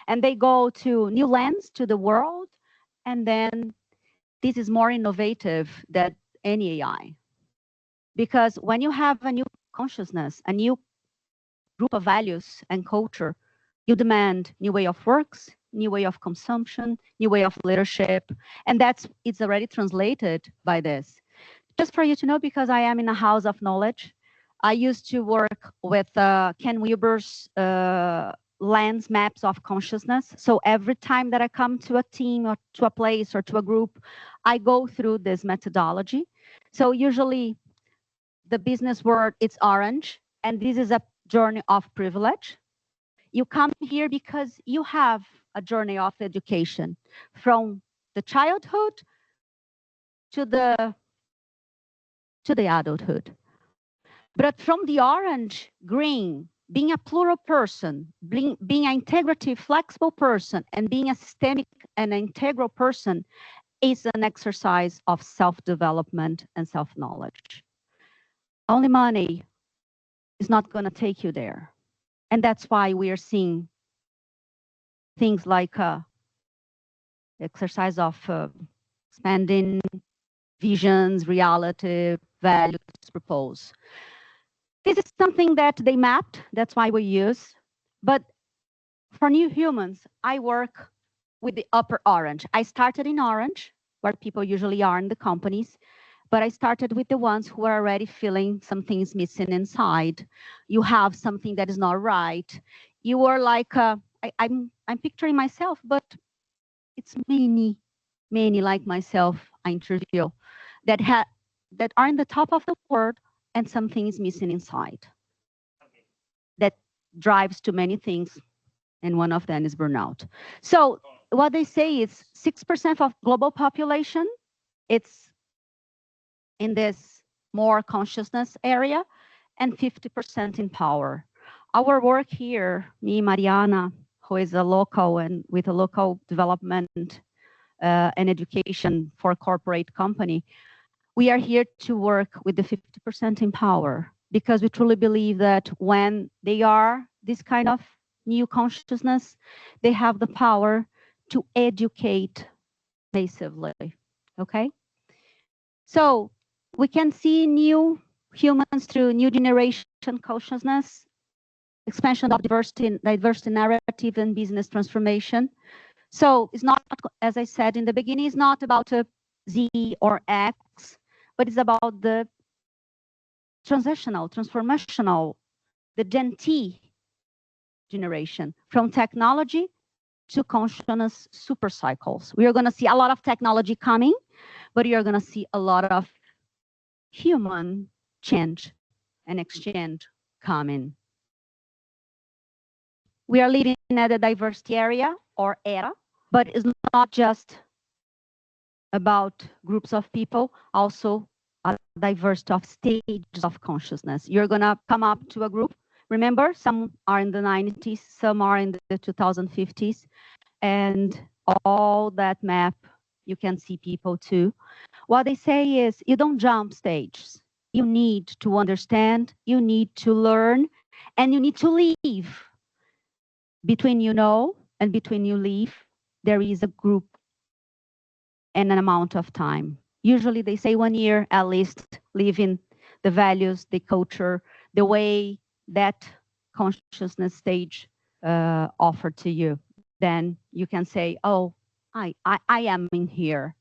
Speaker 4: and they go to new lens to the world, and then this is more innovative than any AI. Because when you have a new consciousness, a new group of values and culture, you demand new way of works, new way of consumption, new way of leadership, and it's already translated by this. Just for you to know, because I am in a house of knowledge, I used to work with Ken Wilber's lens maps of consciousness. So every time that I come to a team or to a place or to a group, I go through this methodology. So usually the business world, it's orange, and this is a journey of privilege. You come here because you have a journey of education from the childhood to the adulthood. But from the orange, green, being a plural person, being an integrative, flexible person, and being a systemic and integral person is an exercise of self-development and self-knowledge. Only money is not going to take you there. And that's why we are seeing things like exercise of expanding visions, reality, values, propose. This is something that they mapped, that's why we use. But for new humans, I work with the upper orange. I started in orange, where people usually are in the companies, but I started with the ones who are already feeling something is missing inside. You have something that is not right. You are like, I'm picturing myself, but it's many like myself I interview that are in the top of the world and something is missing inside. That drives to many things, and one of them is burnout. So what they say is 6% of global population, it's in this more consciousness area, and 50% in power. Our work here, me, Mariana, who is a local and with a local development and education for a corporate company, we are here to work with the 50% in power, because we truly believe that when they are this kind of new consciousness, they have the power to educate massively, okay? So we can see new humans through new generation consciousness, expansion of diversity narrative and business transformation. So it's not, as I said in the beginning, it's not about a Z or X, but it's about the transitional, transformational, the Gen T generation, from technology to consciousness super cycles. We are going to see a lot of technology coming, but you're going to see a lot of human change and exchange coming. We are living at a diversity area or era, but it's not just about groups of people, also a diversity of stages of consciousness. You're going to come up to a group. Remember, some are in the 90s, some are in the 2050s, and all that map, you can see people too. What they say is you don't jump stages. You need to understand, you need to learn, and you need to leave. Between you know and between you leave, there is a group and an amount of time. Usually they say 1 year at least, leaving the values, the culture, the way that consciousness stage offered to you. Then you can say, oh, I am in here.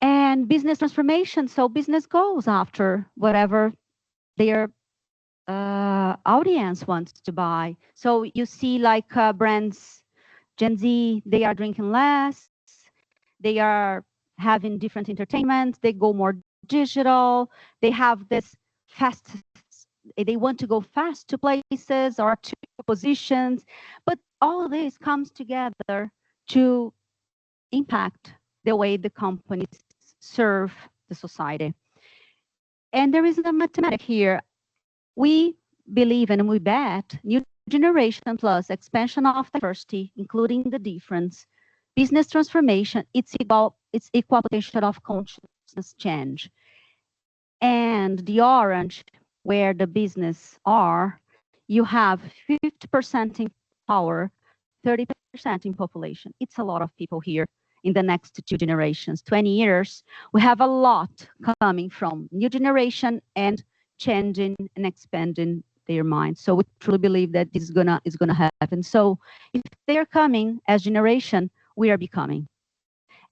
Speaker 4: And business transformation, so business goes after whatever their audience wants to buy. So you see like brands Gen Z, they are drinking less. They are having different entertainment. They go more digital. They have this fast, they want to go fast to places or to positions. But all of this comes together to impact the way the companies serve the society. And there is a mathematic here. We believe and we bet new generation plus expansion of diversity, including the difference, business transformation, it's equal potential of consciousness change. And the orange, where the business are, you have 50% in power, 30% in population. It's a lot of people here in the next 2 generations, 20 years. We have a lot coming from new generation and changing and expanding their minds. So we truly believe that this is gonna happen. So if they're coming as generation, we are becoming.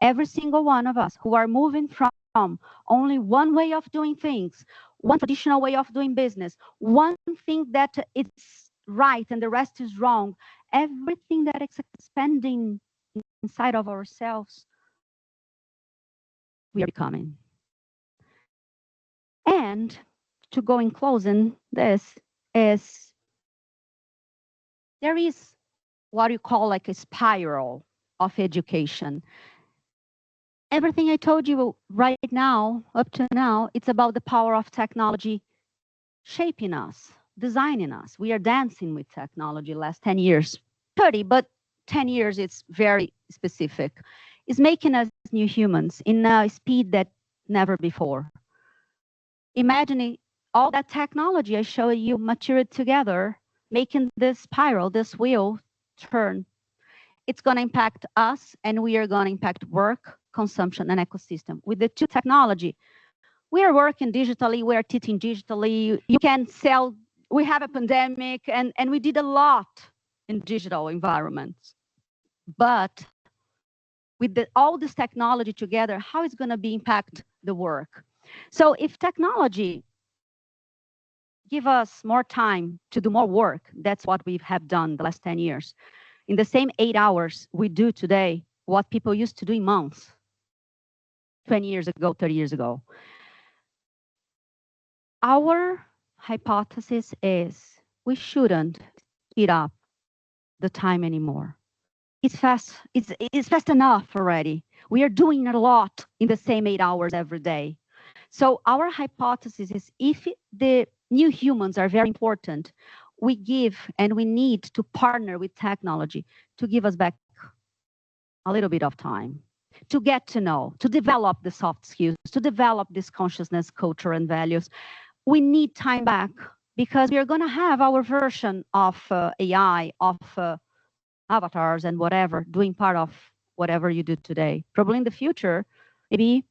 Speaker 4: Every single one of us who are moving from only one way of doing things, one traditional way of doing business, one thing that it's right and the rest is wrong, everything that is expanding inside of ourselves, we are becoming. And to go in closing this is, there is what you call like a spiral of education. Everything I told you right now, up to now, it's about the power of technology shaping us, designing us. We are dancing with technology last 10 years, 30, but 10 years, it's very specific. It's making us new humans in a speed that never before. Imagining all that technology I showed you matured together, making this spiral, this wheel turn. It's going to impact us, and we are going to impact work, consumption, and ecosystem. With the two technology, we are working digitally, we are teaching digitally. You can sell, we have a pandemic, and we did a lot in digital environments. But with all this technology together, how is going to be impact the work? So if technology give us more time to do more work, that's what we have done the last 10 years. In the same 8 hours we do today, what people used to do in months, 20 years ago, 30 years ago. Our hypothesis is we shouldn't speed up the time anymore. It's fast enough already. We are doing a lot in the same 8 hours every day. So our hypothesis is if the new humans are very important, we give and we need to partner with technology to give us back a little bit of time to get to know, to develop the soft skills, to develop this consciousness, culture, and values. We need time back because we are going to have our version of AI, of avatars and whatever, doing part of whatever you do today. Probably in the future, maybe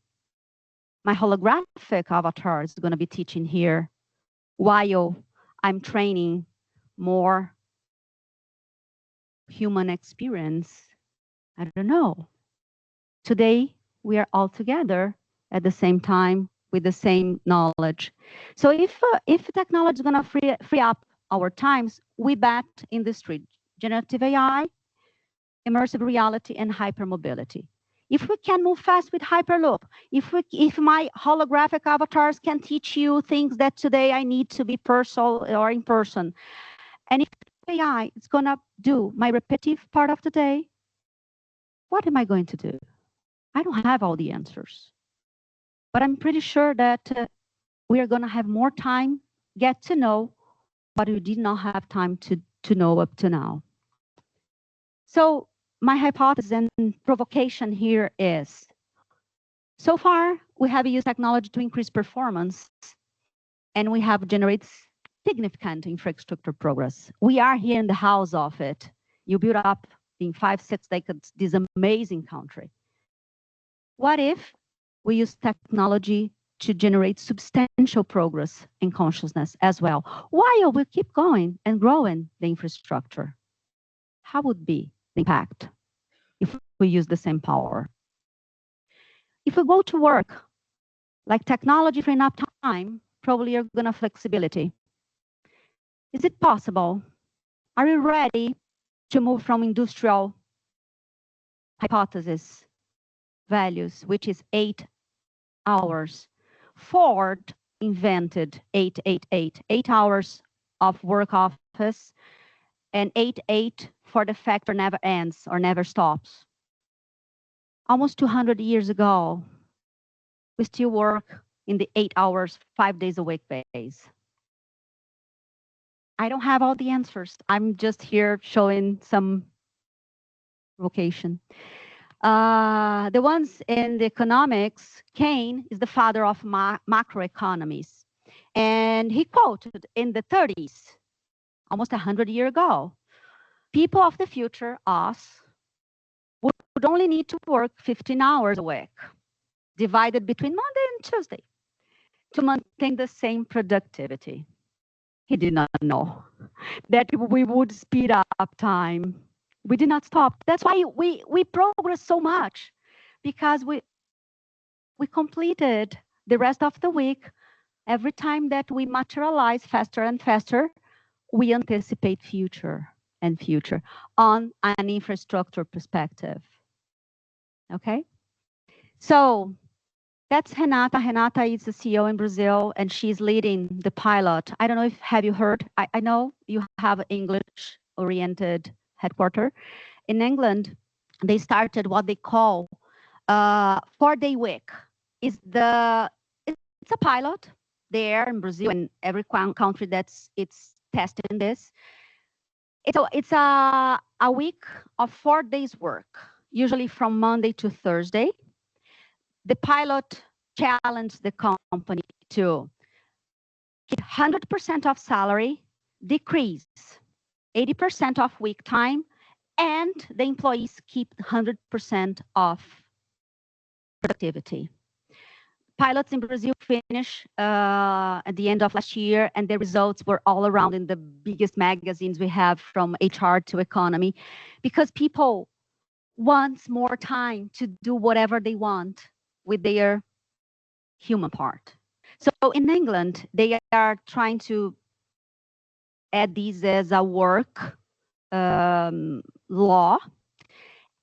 Speaker 4: my holographic avatar is going to be teaching here while I'm training more human experience. I don't know. Today, we are all together at the same time with the same knowledge. So if technology is going to free up our times, we bet in the street, generative AI, immersive reality, and hypermobility. If we can move fast with Hyperloop, if my holographic avatars can teach you things that today I need to be personal or in person, and if AI is going to do my repetitive part of the day, what am I going to do? I don't have all the answers, but I'm pretty sure that we are going to have more time, get to know, but we did not have time to know up to now. So my hypothesis and provocation here is, so far we have used technology to increase performance, and we have generated significant infrastructure progress. We are here in the house of it. You build up in 5-6 decades this amazing country. What if we use technology to generate substantial progress in consciousness as well, while we keep going and growing the infrastructure? How would be the impact if we use the same power? If we go to work, like technology freeing up time, probably you're going to flexibility. Is it possible? Are you ready to move from industrial hypothesis values, which is 8 hours. Ford invented 888, 8 hours of work office, and 8-8 for the factor never ends or never stops. Almost 200 years ago, we still work in the 8 hours, 5 days a week base. I don't have all the answers. I'm just here showing some vocation. The ones in the economics, Jain is the father of macroeconomies. And he quoted in the 30s, almost 100 years ago, people of the future, us, would only need to work 15 hours a week, divided between Monday and Tuesday, to maintain the same productivity. He did not know that we would speed up time. We did not stop. That's why we progress so much, because we completed the rest of the week. Every time that we materialize faster and faster, we anticipate future and future on an infrastructure perspective. Okay? So that's Renata. Renata is the CEO in Brazil, and she's leading the pilot. I don't know if have you heard. I know you have English-oriented headquarters. In England, they started what they call 4-day week. It's a pilot there in Brazil and every country it's testing this. It's a week of 4 days work, usually from Monday to Thursday. The pilot challenged the company to get 100% of salary, decrease 80% of week time, and the employees keep 100% of productivity. Pilots in Brazil finished at the end of last year, and the results were all around in the biggest magazines we have, from HR to economy, because people want more time to do whatever they want with their human part. So in England, they are trying to add these as a work law,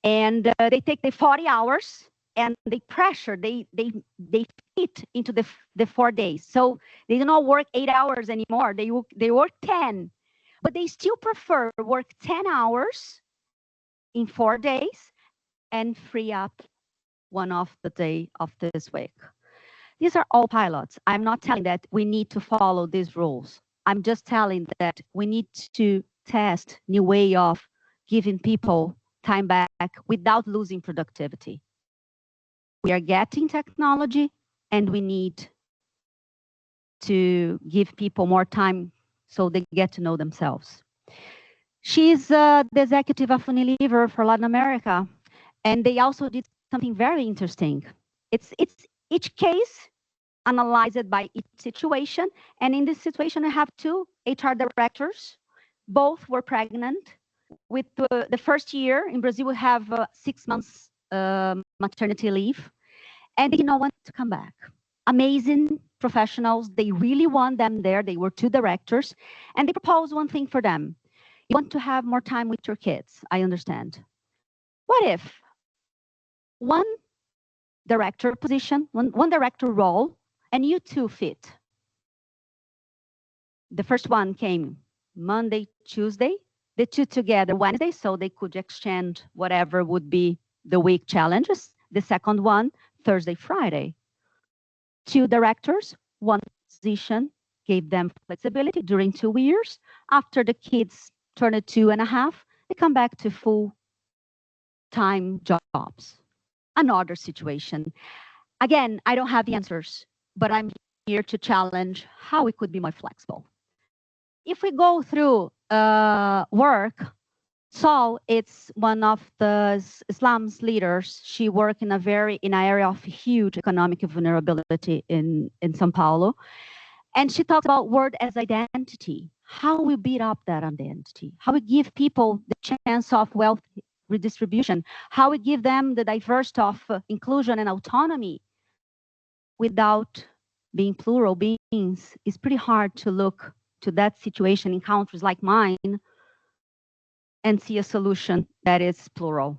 Speaker 4: and they take the 40 hours and they pressure, they fit into the 4 days. So they do not work 8 hours anymore. They work 10, but they still prefer work 10 hours in 4 days and free up one of the day of this week. These are all pilots. I'm not telling that we need to follow these rules. I'm just telling that we need to test new way of giving people time back without losing productivity. We are getting technology, and we need to give people more time so they get to know themselves. She's the executive of Unilever for Latin America, and they also did something very interesting. It's each case analyzed by each situation, and in this situation, I have 2 HR directors. Both were pregnant. With the first year in Brazil, we have 6 months maternity leave, and they did not want to come back. Amazing professionals. They really want them there. They were 2 directors, and they proposed one thing for them. You want to have more time with your kids, I understand. What if one director position, one director role, and you 2 fit? The first one came Monday, Tuesday, the 2 together Wednesday, so they could exchange whatever would be the week challenges. The second one, Thursday, Friday. 2 directors, 1 position, gave them flexibility during 2 years. After the kids turned 2.5, they come back to full-time jobs. Another situation. Again, I don't have the answers, but I'm here to challenge how we could be more flexible. If we go through work, Saul, it's one of the Islam's leaders. She worked in an area of huge economic vulnerability in São Paulo. And she talks about word as identity, how we beat up that identity, how we give people the chance of wealth redistribution, how we give them the diversity of inclusion and autonomy without being plural beings. It's pretty hard to look to that situation in countries like mine and see a solution that is plural.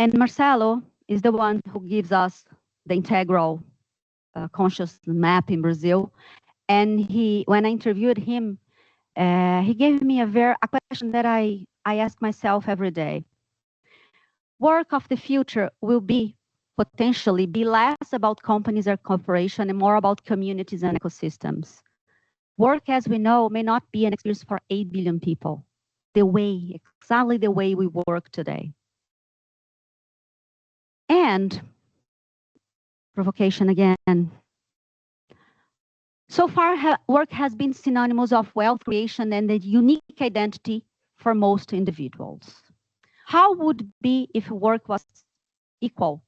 Speaker 4: And Marcelo is the one who gives us the integral conscious map in Brazil. And when I interviewed him, he gave me a question that I ask myself every day. Work of the future will potentially be less about companies or corporations and more about communities and ecosystems. Work, as we know, may not be an experience for 8 billion people, exactly the way we work today. And, provocation again, so far work has been synonymous of wealth creation and a unique identity for most individuals. How would it be if work was equal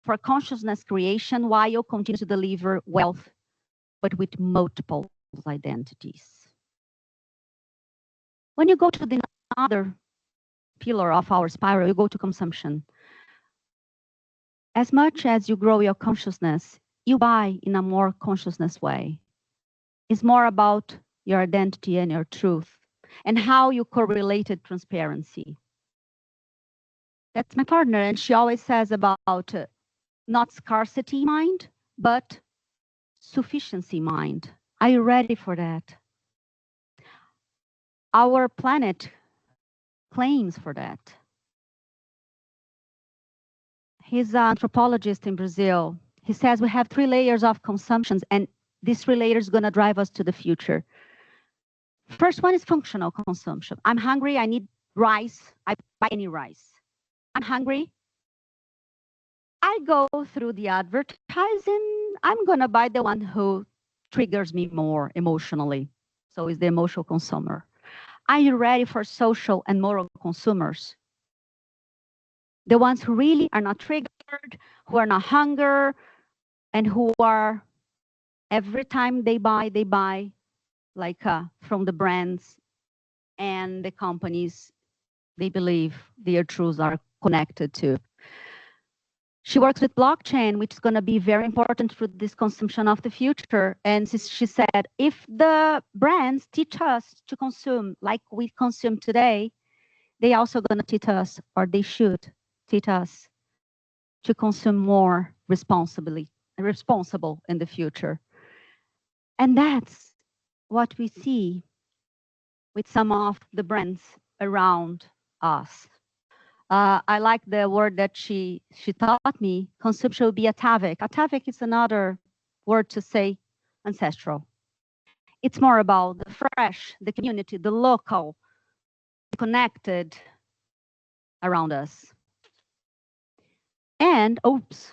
Speaker 4: for consciousness creation while continuing to deliver wealth, but with multiple identities? When you go to the other pillar of our spiral, you go to consumption. As much as you grow your consciousness, you buy in a more consciousness way. It's more about your identity and your truth and how you correlated transparency. That's my partner, and she always says about not scarcity mind, but sufficiency mind. Are you ready for that? Our planet claims for that. He's an anthropologist in Brazil. He says we have 3 layers of consumptions, and these 3 layers are going to drive us to the future. First one is functional consumption. I'm hungry, I need rice, I buy any rice. I'm hungry, I go through the advertising, I'm going to buy the one who triggers me more emotionally. So is the emotional consumer. Are you ready for social and moral consumers? The ones who really are not triggered, who are not hunger, and who are, every time they buy like from the brands and the companies they believe their truths are connected to. She works with blockchain, which is going to be very important for this consumption of the future. And she said, if the brands teach us to consume like we consume today, they also going to teach us, or they should teach us, to consume more responsible in the future. And that's what we see with some of the brands around us. I like the word that she taught me. Consumption will be atavic. Atavic is another word to say ancestral. It's more about the fresh, the community, the local, the connected around us. And, oops,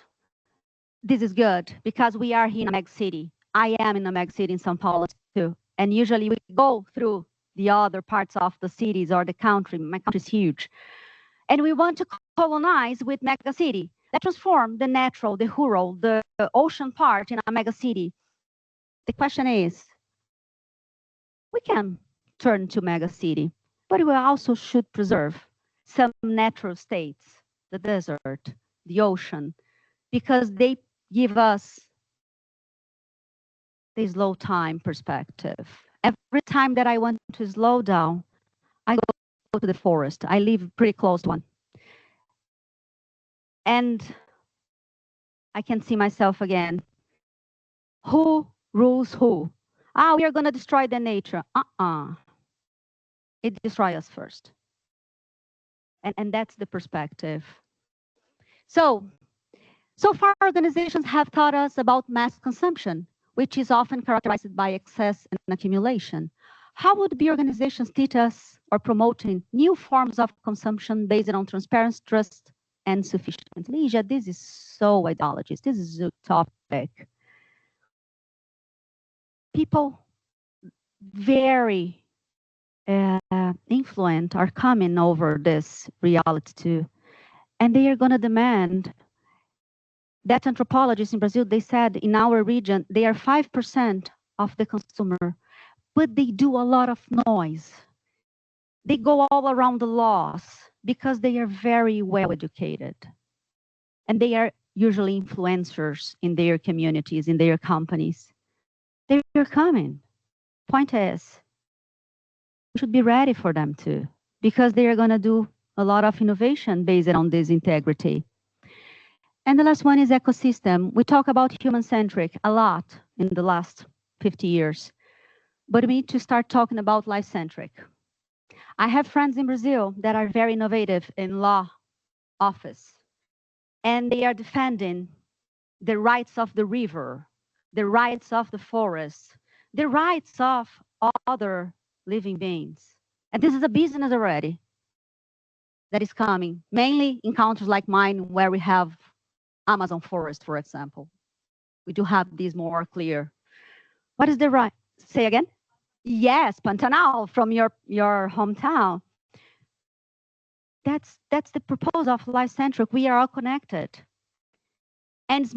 Speaker 4: this is good because we are here in a meg city. I am in a meg city in São Paulo too. And usually we go through the other parts of the cities or the country. My country is huge. And we want to colonize with mega city. That transform the natural, the rural, the ocean part in a mega city. The question is, we can turn to mega city, but we also should preserve some natural states, the desert, the ocean, because they give us the slow time perspective. Every time that I want to slow down, I go to the forest. I live pretty close to one. And I can see myself again. Who rules who? We are going to destroy the nature. It destroys us first. And that's the perspective. So far, organizations have taught us about mass consumption, which is often characterized by excess and accumulation. How would be organizations teach us or promoting new forms of consumption based on transparency, trust, and sufficiency? Ligia, this is so ideologist. This is a topic. People very influent are coming over this reality too. And they are going to demand that anthropologists in Brazil, they said in our region, they are 5% of the consumer, but they do a lot of noise. They go all around the laws because they are very well educated. And they are usually influencers in their communities, in their companies. They are coming. Point is, we should be ready for them too, because they are going to do a lot of innovation based on this integrity. And the last one is ecosystem. We talk about human-centric a lot in the last 50 years, but we need to start talking about life-centric. I have friends in Brazil that are very innovative in law office, and they are defending the rights of the river, the rights of the forest, the rights of other living beings. And this is a business already that is coming, mainly in countries like mine where we have Amazon forest, for example. We do have this more clear. What is the right? Say again? Yes, Pantanal from your hometown. That's the purpose of Life Centric. We are all connected. And it's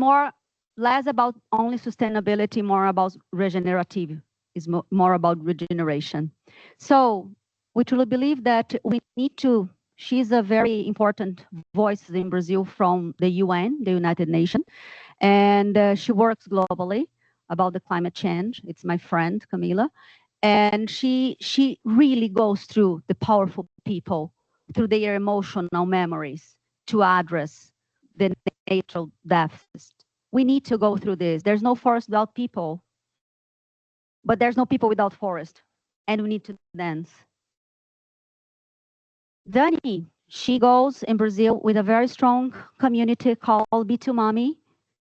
Speaker 4: less about only sustainability, more about regenerative, is more about regeneration. So we truly believe that we need to, she's a very important voice in Brazil from the UN, the United Nations, and she works globally about the climate change. It's my friend, Camila. And she really goes through the powerful people, through their emotional memories to address the natural deficit. We need to go through this. There's no forest without people, but there's no people without forest, and we need to dance. Dani, she goes in Brazil with a very strong community called B2Mami,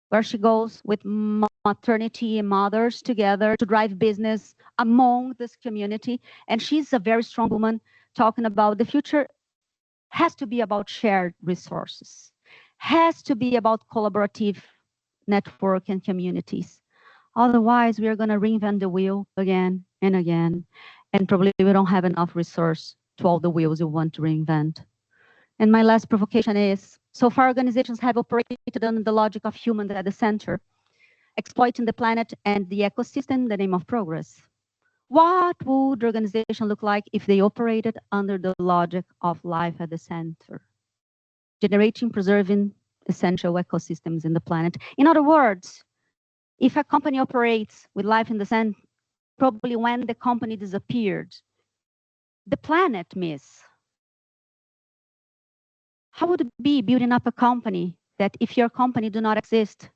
Speaker 4: where she goes with maternity and mothers together to drive business among this community. And she's a very strong woman talking about the future has to be about shared resources, has to be about collaborative network and communities. Otherwise, we are going to reinvent the wheel again and again. And probably we don't have enough resource to all the wheels we want to reinvent. And my last provocation is, so far organizations have operated under the logic of humans at the center, exploiting the planet and the ecosystem in the name of progress. What would the organization look like if they operated under the logic of life at the center? Generating, preserving essential ecosystems in the planet. In other words, if a company operates with life in the center, probably when the company disappeared, the planet miss. How would it be building up a company that if your company do not exist,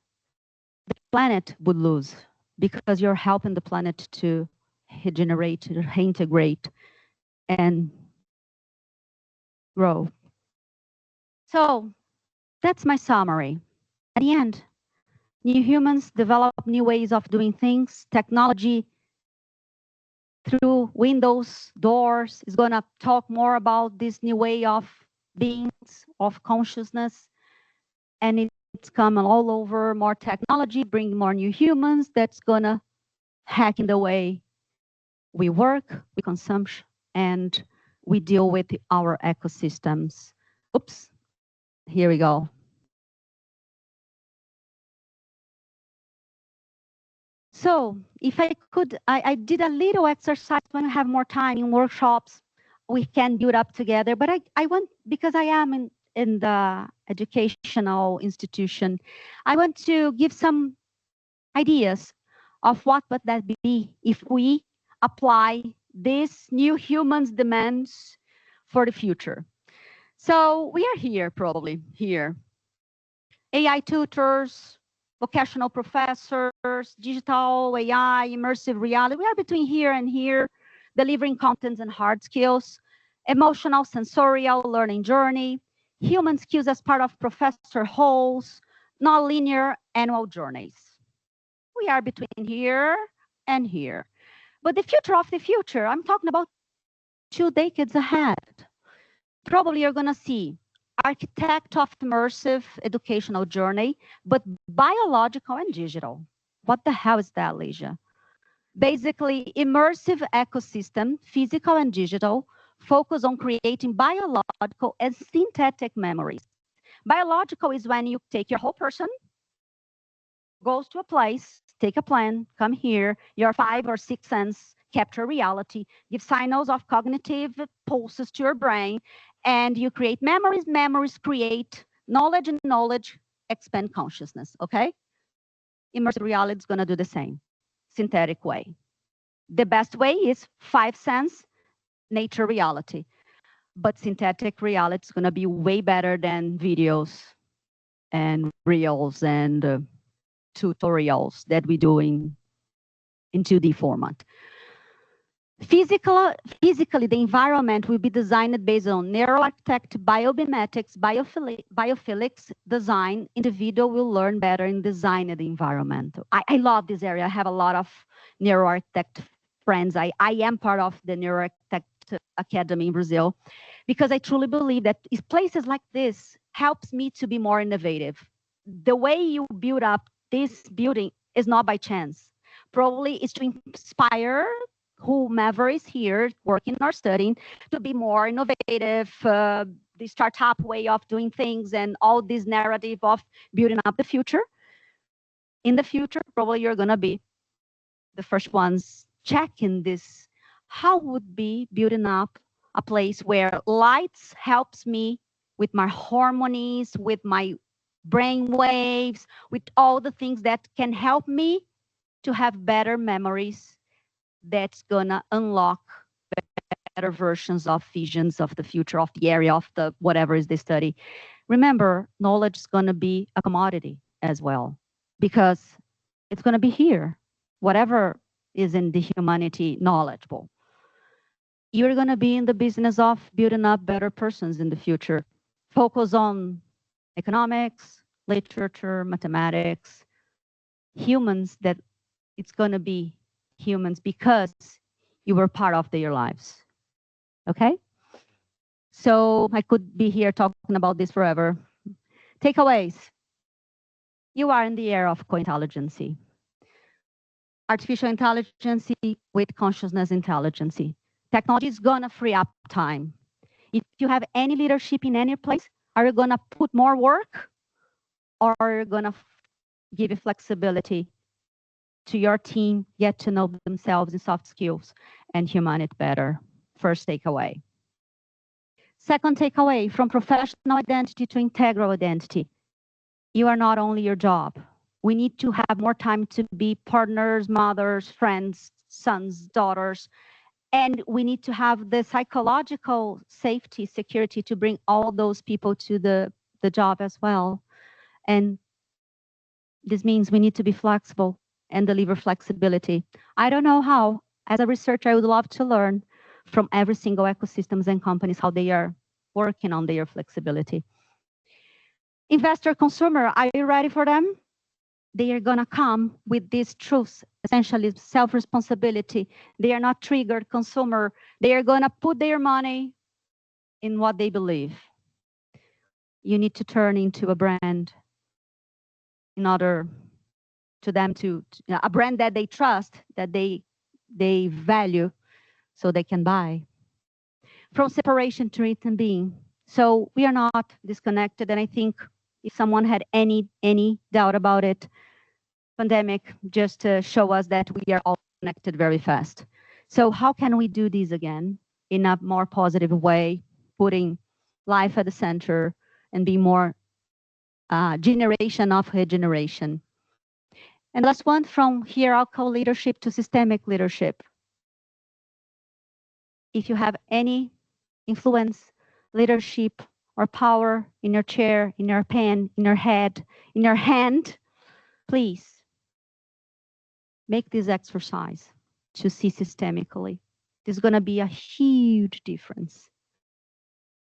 Speaker 4: the planet would lose because you're helping the planet to regenerate, reintegrate, and grow. So that's my summary. At the end, new humans develop new ways of doing things. Technology through windows, doors is going to talk more about this new way of beings, of consciousness. And it's coming all over, more technology, bring more new humans that's going to hack in the way we work, we consume, and we deal with our ecosystems. Oops, here we go. So if I could, I did a little exercise when we have more time in workshops, we can build up together. But I want, because I am in the educational institution, I want to give some ideas of what would that be if we apply these new humans' demands for the future. So we are here, probably here. AI tutors, vocational professors, digital AI, immersive reality. We are between here and here, delivering contents and hard skills, emotional, sensorial learning journey, human skills as part of professor wholes, non-linear annual journeys. We are between here and here. But the future of the future, I'm talking about 2 decades ahead. Probably you're going to see architect of immersive educational journey, but biological and digital. What the hell is that, Ligia? Basically, immersive ecosystem, physical and digital, focus on creating biological and synthetic memories. Biological is when you take your whole person, goes to a place, take a plan, come here, your 5 or 6 sense capture reality, give signals of cognitive pulses to your brain, and you create memories. Memories create knowledge, and knowledge expand consciousness, okay? Immersive reality is going to do the same, synthetic way. The best way is 5 sense nature reality. but synthetic reality is going to be way better than videos and reels and tutorials that we do in 2D format. Physically, the environment will be designed based on neuroarchitect, biomimetics, biophysics design. Individual will learn better in design the environment. I love this area. I have a lot of neuroarchitect friends. I am part of the Neuroarchitect Academy in Brazil because I truly believe that places like this helps me to be more innovative. The way you build up this building is not by chance. Probably it's to inspire whomever is here working or studying to be more innovative, the startup way of doing things and all this narrative of building up the future. In the future, probably you're going to be the first ones checking this. How would be building up a place where lights helps me with my harmonies, with my brain waves, with all the things that can help me to have better memories that's gonna unlock better versions of visions of the future, of the area, of the whatever is the study. Remember, knowledge is gonna be a commodity as well, because it's gonna be here. Whatever is in the humanity knowledgeable. You're gonna be in the business of building up better persons in the future. Focus on economics, literature, mathematics, humans that it's gonna be humans because you were part of their lives. Okay? So I could be here talking about this forever. Takeaways. You are in the era of co-intelligence. Artificial intelligence with consciousness intelligence. Technology is gonna free up time. If you have any leadership in any place, are you gonna put more work or are you gonna give you flexibility to your team, get to know themselves in soft skills and humanity better? First takeaway. Second takeaway, from professional identity to integral identity. You are not only your job. We need to have more time to be partners, mothers, friends, sons, daughters, and we need to have the psychological safety, security to bring all those people to the job as well. And this means we need to be flexible and deliver flexibility. I don't know how. As a researcher, I would love to learn from every single ecosystems and companies how they are working on their flexibility. Investor, consumer, are you ready for them? They are gonna come with these truths, essentially self-responsibility. They are not triggered consumer. They are gonna put their money in what they believe. You need to turn into a brand in order to them to a brand that they trust, that they value, so they can buy. From separation to written being. So we are not disconnected, and I think if someone had any doubt about it, pandemic just to show us that we are all connected very fast. So how can we do this again in a more positive way, putting life at the center and be more generation of regeneration? And last one, from hierarchical leadership to systemic leadership. If you have any influence, leadership, or power in your chair, in your pen, in your head, in your hand, please make this exercise to see systemically. This is going to be a huge difference.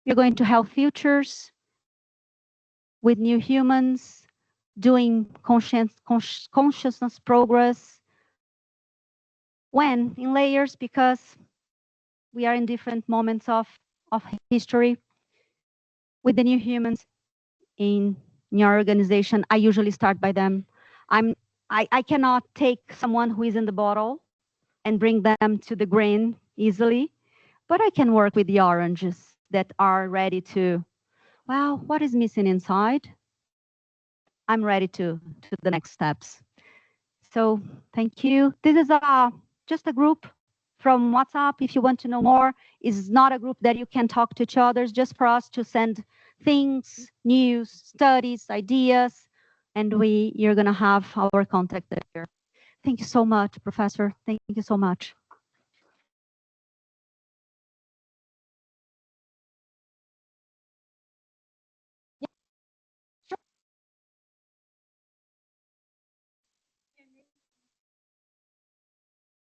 Speaker 4: You're going to have futures with new humans doing consciousness progress. When? In layers, because we are in different moments of history. With the new humans in your organization, I usually start by them. I cannot take someone who is in the bottle and bring them to the green easily, but I can work with the oranges that are ready to, well, what is missing inside? I'm ready to the next steps. So thank you. This is just a group from WhatsApp. If you want to know more, it's not a group that you can talk to each other. It's just for us to send things, news, studies, ideas, and you're gonna have our contact there. Thank you so much, Professor. Thank you so much.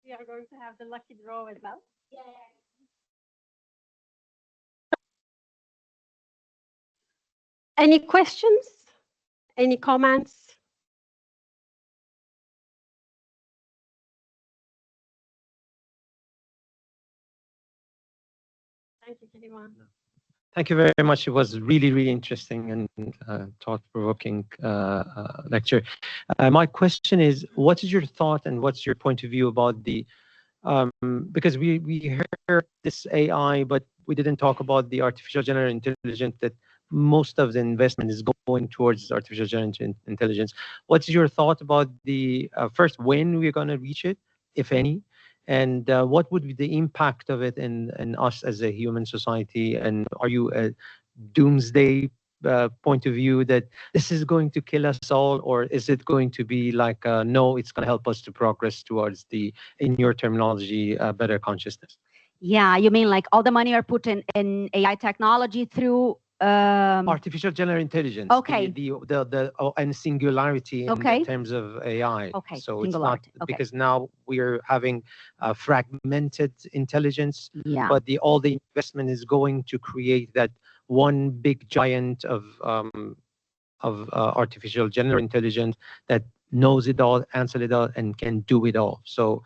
Speaker 4: We are going to have the lucky draw as well.
Speaker 5: Any questions? Any comments?
Speaker 4: Thank you, Kiliman.
Speaker 6: Thank you very much. It was really, really interesting and thought-provoking lecture. My question is, what is your thought and what's your point of view about the, because we heard this AI, but we didn't talk about the artificial general intelligence, that most of the investment is going towards artificial general intelligence. What's your thought about the, first, when we're going to reach it, if any? And what would be the impact of it in us as a human society? And are you a doomsday point of view that this is going to kill us all, or is it going to be like, no, it's going to help us to progress towards the, in your terminology, better consciousness?
Speaker 4: Yeah, you mean like all the money are put in AI technology through
Speaker 6: Artificial general intelligence.
Speaker 4: Okay.
Speaker 6: And singularity
Speaker 4: Okay.
Speaker 6: in terms of AI.
Speaker 4: Okay,
Speaker 6: So
Speaker 4: singularity.
Speaker 6: it's not
Speaker 4: Okay.
Speaker 6: because now we're having fragmented intelligence,
Speaker 4: Yeah.
Speaker 6: but all the investment is going to create that one big giant of artificial general intelligence that knows it all, answers it all, and can do it all. So,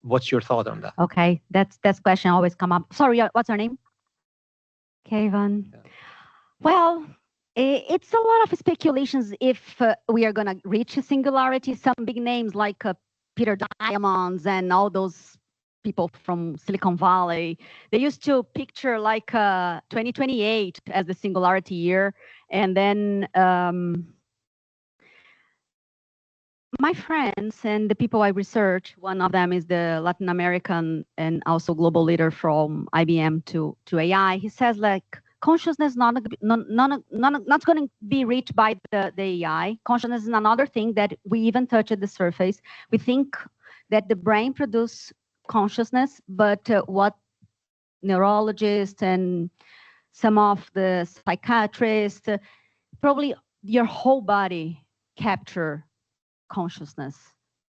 Speaker 6: what's your thought on that?
Speaker 4: Okay, that's question always come up. Sorry, what's her name? Kevin.
Speaker 6: Yeah.
Speaker 4: Well, it's a lot of speculations if we are going to reach a singularity. Some big names like Peter Diamond's and all those people from Silicon Valley, they used to picture like 2028 as the singularity year. And then my friends and the people I research, one of them is the Latin American and also global leader from IBM to AI. He says like consciousness not going to be reached by the AI. Consciousness is another thing that we even touch at the surface. We think that the brain produces consciousness, but what neurologists and some of the psychiatrists, probably your whole body capture consciousness.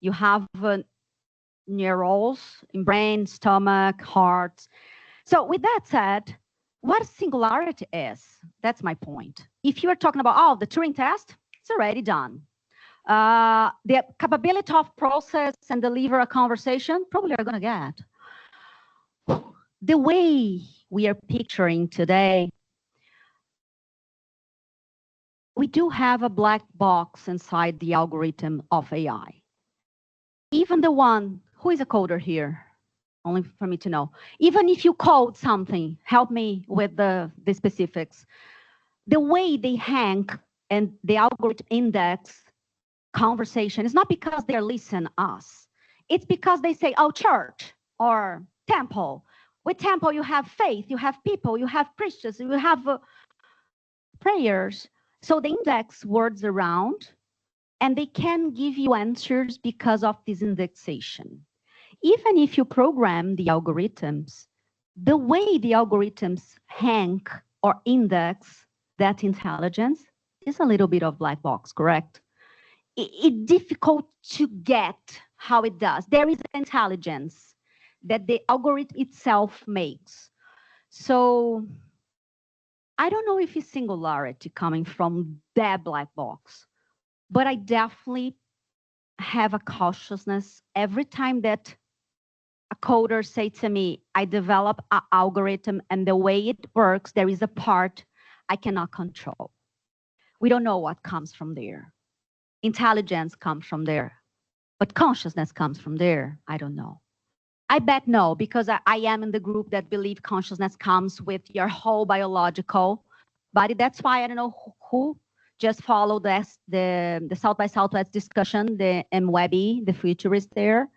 Speaker 4: You have neurons in brain, stomach, heart. So with that said, what singularity is, that's my point. If you're talking about, oh, the Turing test, it's already done. The capability of process and deliver a conversation, probably are going to get. The way we are picturing today, we do have a black box inside the algorithm of AI. Even the one, who is a coder here? Only for me to know. Even if you code something, help me with the specifics. The way they hang and the algorithm index conversation is not because they listen us. It's because they say, oh, church or temple. With temple, you have faith, you have people, you have priests, you have prayers. So they index words around and they can give you answers because of this indexation. Even if you program the algorithms, the way the algorithms hang or index that intelligence is a little bit of black box, correct? It's difficult to get how it does. There is intelligence that the algorithm itself makes. So I don't know if it's singularity coming from that black box, but I definitely have a cautiousness every time that a coder say to me, I develop an algorithm and the way it works, there is a part I cannot control. We don't know what comes from there. Intelligence comes from there, but consciousness comes from there. I don't know. I bet no, because I am in the group that believe consciousness comes with your whole biological body. That's why I don't know who just followed the South by Southwest discussion, the MWebby, the futurist there.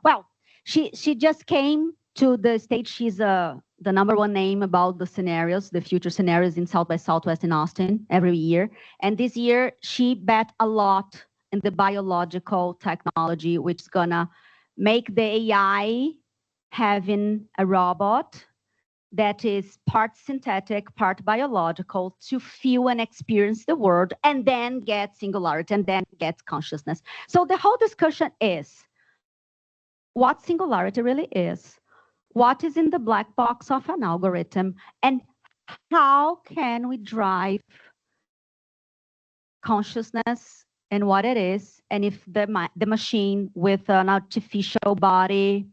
Speaker 4: Well, she just came to the stage. She's the #1 name about the scenarios, the future scenarios in South by Southwest in Austin every year. And this year, she bet a lot in the biological technology, which is gonna make the AI having a robot that is part synthetic, part biological to feel and experience the world and then get singularity and then get consciousness. So the whole discussion is, what singularity really is, what is in the black box of an algorithm, and how can we drive consciousness and what it is, and if the machine with an artificial body,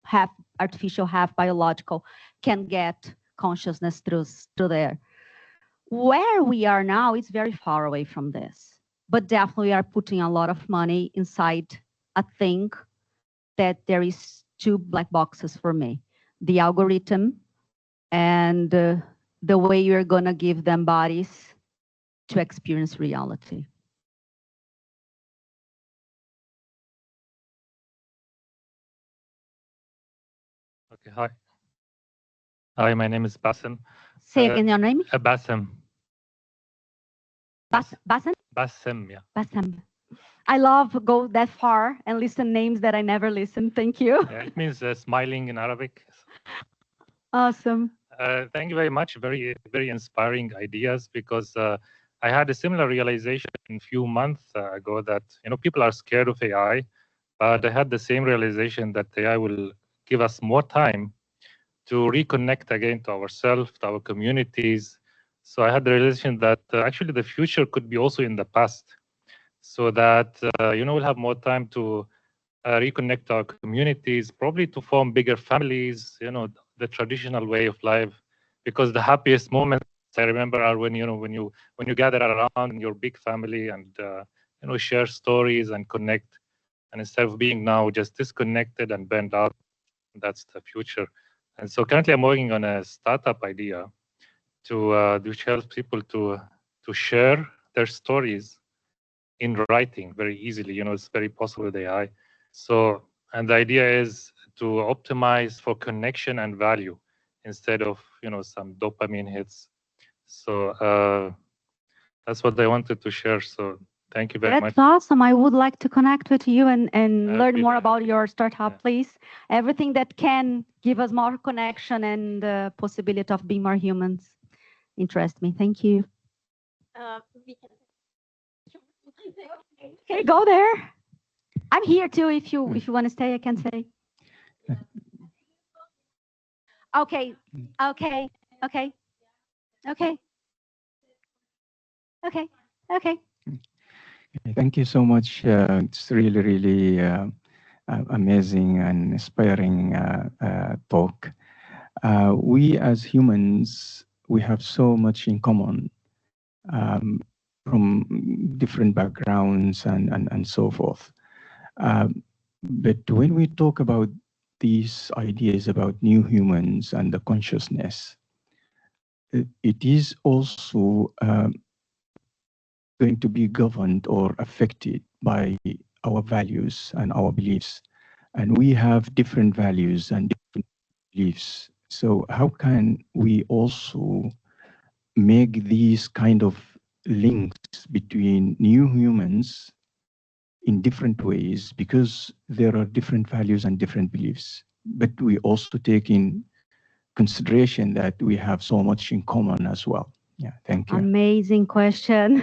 Speaker 4: half artificial, half biological, can get consciousness through there. Where we are now is very far away from this, but definitely we are putting a lot of money inside a thing that there is two black boxes for me: the algorithm and the way you're going to give them bodies to experience reality.
Speaker 7: Okay, hi. Hi, my name is Bassem.
Speaker 4: Say again your name.
Speaker 7: Bassem.
Speaker 4: Bassem?
Speaker 7: Bassem, yeah.
Speaker 4: Bassem. I love go that far and listen names that I never listen. Thank you.
Speaker 7: Yeah, it means smiling in Arabic.
Speaker 4: Awesome.
Speaker 7: Thank you very much. Very, very inspiring ideas, because I had a similar realization a few months ago that, people are scared of AI, but I had the same realization that AI will give us more time to reconnect again to ourselves, to our communities. So I had the realization that actually the future could be also in the past, so that, we'll have more time to reconnect our communities, probably to form bigger families, the traditional way of life. Because the happiest moments I remember are when you gather around in your big family and share stories and connect. And instead of being now just disconnected and burned out, that's the future. And so currently I'm working on a startup idea which helps people to share their stories in writing very easily. It's very possible with AI. So, and the idea is to optimize for connection and value instead of, some dopamine hits. So that's what I wanted to share. So thank you very much.
Speaker 4: That's awesome. I would like to connect with you and learn more about your startup,
Speaker 7: Yeah.
Speaker 4: please. Everything that can give us more connection and the possibility of being more humans interest me. Thank you. Okay, go there. I'm here too. If you want to stay, I can stay. Okay. Okay. Okay. Okay. Okay. Okay.
Speaker 8: Thank you so much. It's really, really amazing and inspiring talk. We as humans, we have so much in common from different backgrounds and so forth. But when we talk about these ideas about new humans and the consciousness, it is also going to be governed or affected by our values and our beliefs. And we have different values and different beliefs. So how can we also make these kind of links between new humans in different ways, because there are different values and different beliefs, but we also take in consideration that we have so much in common as well. Yeah, thank you.
Speaker 4: Amazing question.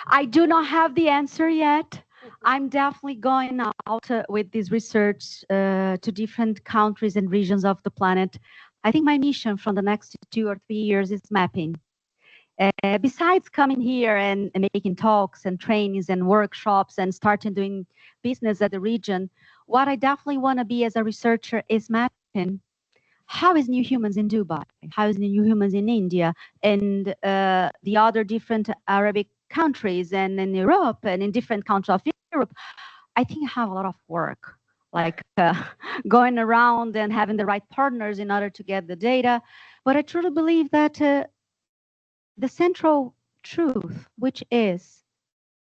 Speaker 4: I do not have the answer yet. I'm definitely going out with this research to different countries and regions of the planet. I think my mission from the next 2 or 3 years is mapping. Besides coming here and making talks and trainings and workshops and starting doing business at the region, what I definitely want to be as a researcher is mapping how is new humans in Dubai, how is new humans in India, and the other different Arabic countries, and in Europe, and in different countries of Europe. I think I have a lot of work, like going around and having the right partners in order to get the data. But I truly believe that the central truth, which is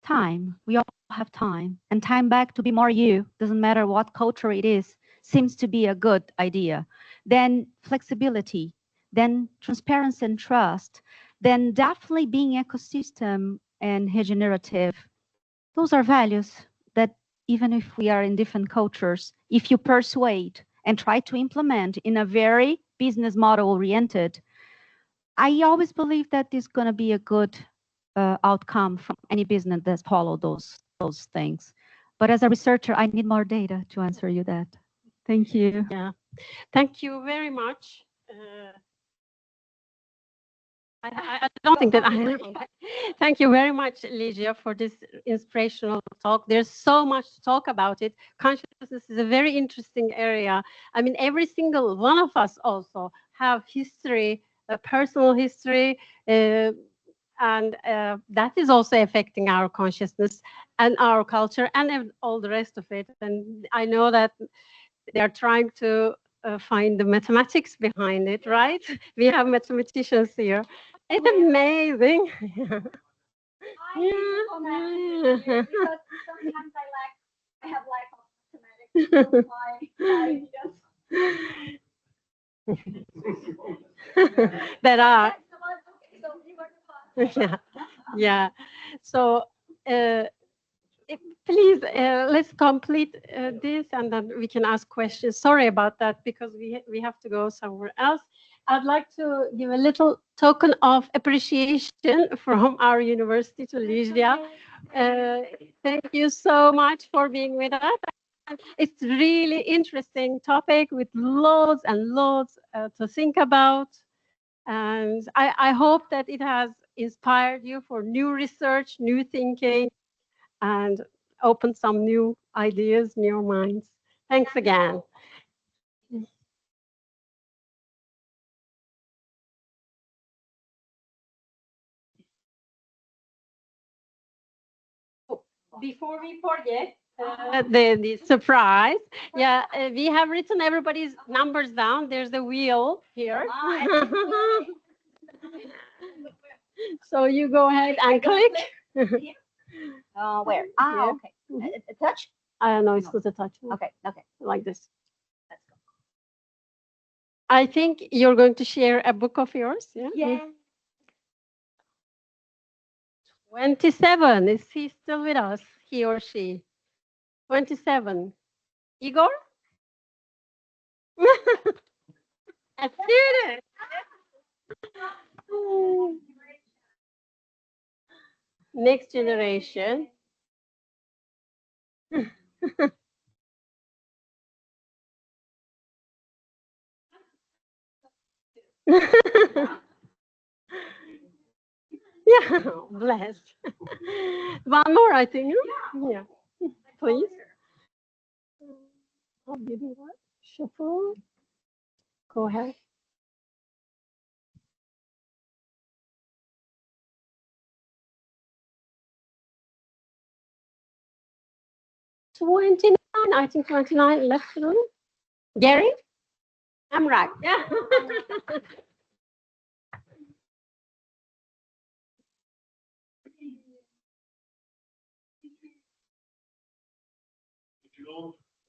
Speaker 4: time, we all have time, and time back to be more you, doesn't matter what culture it is, seems to be a good idea. Then flexibility, then transparency and trust, then definitely being ecosystem and regenerative. Those are values that even if we are in different cultures, if you persuade and try to implement in a very business model oriented, I always believe that is going to be a good outcome from any business that follow those things. But as a researcher, I need more data to answer you that. Thank you.
Speaker 5: Yeah. Thank you very much. I don't think that I know. Thank you very much, Ligia, for this inspirational talk. There's so much to talk about it. Consciousness is a very interesting area. I mean, every single one of us also have history, a personal history, and that is also affecting our consciousness and our culture and all the rest of it. And I know that they are trying to find the mathematics behind it, right? We have mathematicians here. It's amazing.
Speaker 2: I need to comment here because sometimes I have lack of mathematics.
Speaker 5: There are.
Speaker 2: Okay, so you were the
Speaker 5: Yeah. Yeah. So please, let's complete this and then we can ask questions. Sorry about that because we have to go somewhere else. I'd like to give a little token of appreciation from our university to Ligia. Thank you so much for being with us. It's really interesting topic with loads and loads to think about. And I hope that it has inspired you for new research, new thinking, and opened some new ideas in your minds. Thanks again. Before we forget the surprise, yeah, we have written everybody's numbers down. There's a wheel here. So you go ahead and click.
Speaker 2: where?
Speaker 5: Here.
Speaker 2: Okay. A touch?
Speaker 5: I don't know, it's not a touch.
Speaker 2: Okay, okay.
Speaker 5: Like this.
Speaker 2: Let's go.
Speaker 5: I think you're going to share a book of yours, yeah?
Speaker 2: Yeah.
Speaker 5: 27. Is he still with us, he or she? 27. Igor? A student. Next generation. Yeah, blessed. One more, I think. Yeah. Please. I'll give you one. Shuffle. Go ahead. 29. I think 29 left room. Gary? I'm right. Yeah.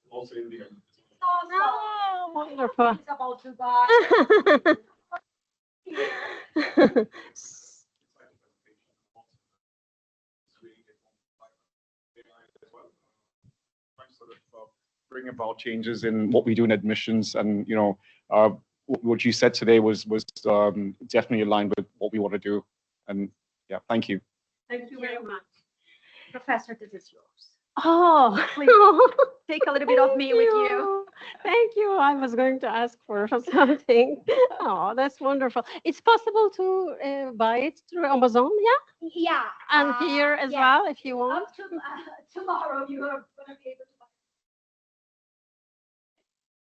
Speaker 3: Also in the end.
Speaker 5: Oh, wonderful.
Speaker 2: It's about to die.
Speaker 9: Sort of bring about changes in what we do in admissions, and what you said today was definitely aligned with what we want to do. And yeah, thank you.
Speaker 5: Thank you very much.
Speaker 2: Professor, this is yours.
Speaker 5: Oh,
Speaker 2: Take a little bit of me with you.
Speaker 5: Thank you. I was going to ask for something. Oh, that's wonderful. It's possible to buy it through Amazon, yeah?
Speaker 2: Yeah.
Speaker 5: And here as
Speaker 2: yeah.
Speaker 5: well, if you want.
Speaker 2: Up to tomorrow, you are going to be able to buy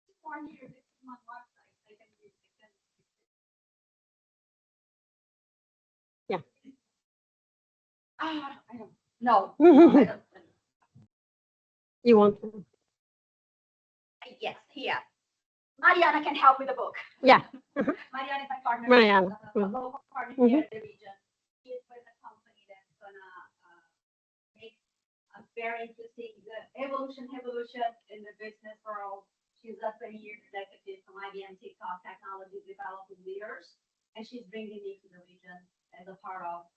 Speaker 2: it. 4 years, it's on my website. I can use it.
Speaker 5: Yeah.
Speaker 2: I don't know. I don't.
Speaker 5: You want to?
Speaker 2: Yes, here. Mariana can help with the book.
Speaker 5: Yeah.
Speaker 2: Mariana is my partner.
Speaker 5: Mariana.
Speaker 2: A local partner
Speaker 5: Mhm.
Speaker 2: here in the region. She is with a company that's gonna make a very interesting evolution in the business world. She's a 20-year executive from IBM TikTok Technology Development Leaders, and she's bringing me to the region as a part of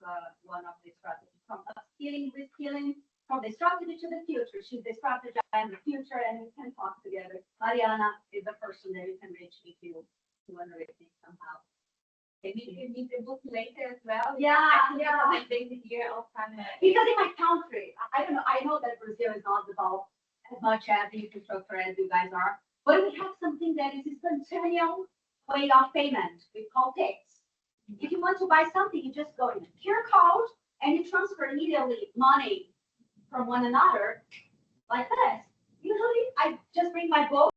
Speaker 2: one of the strategies from upskilling, reskilling, from the strategy to the future. She's the strategy and the future, and we can talk together. Mariana is the person that you can reach if you want to reach me somehow. Maybe you can meet the book later as well. Yeah. I think here all the time. Because in my country, I don't know. I know that Brazil is not developed as much as the infrastructure as you guys are, But we have something that is instantaneous way of payment. We call PIX. If you want to buy something, you just go in a QR code and you transfer immediately money from one another like this. Usually, I just bring my book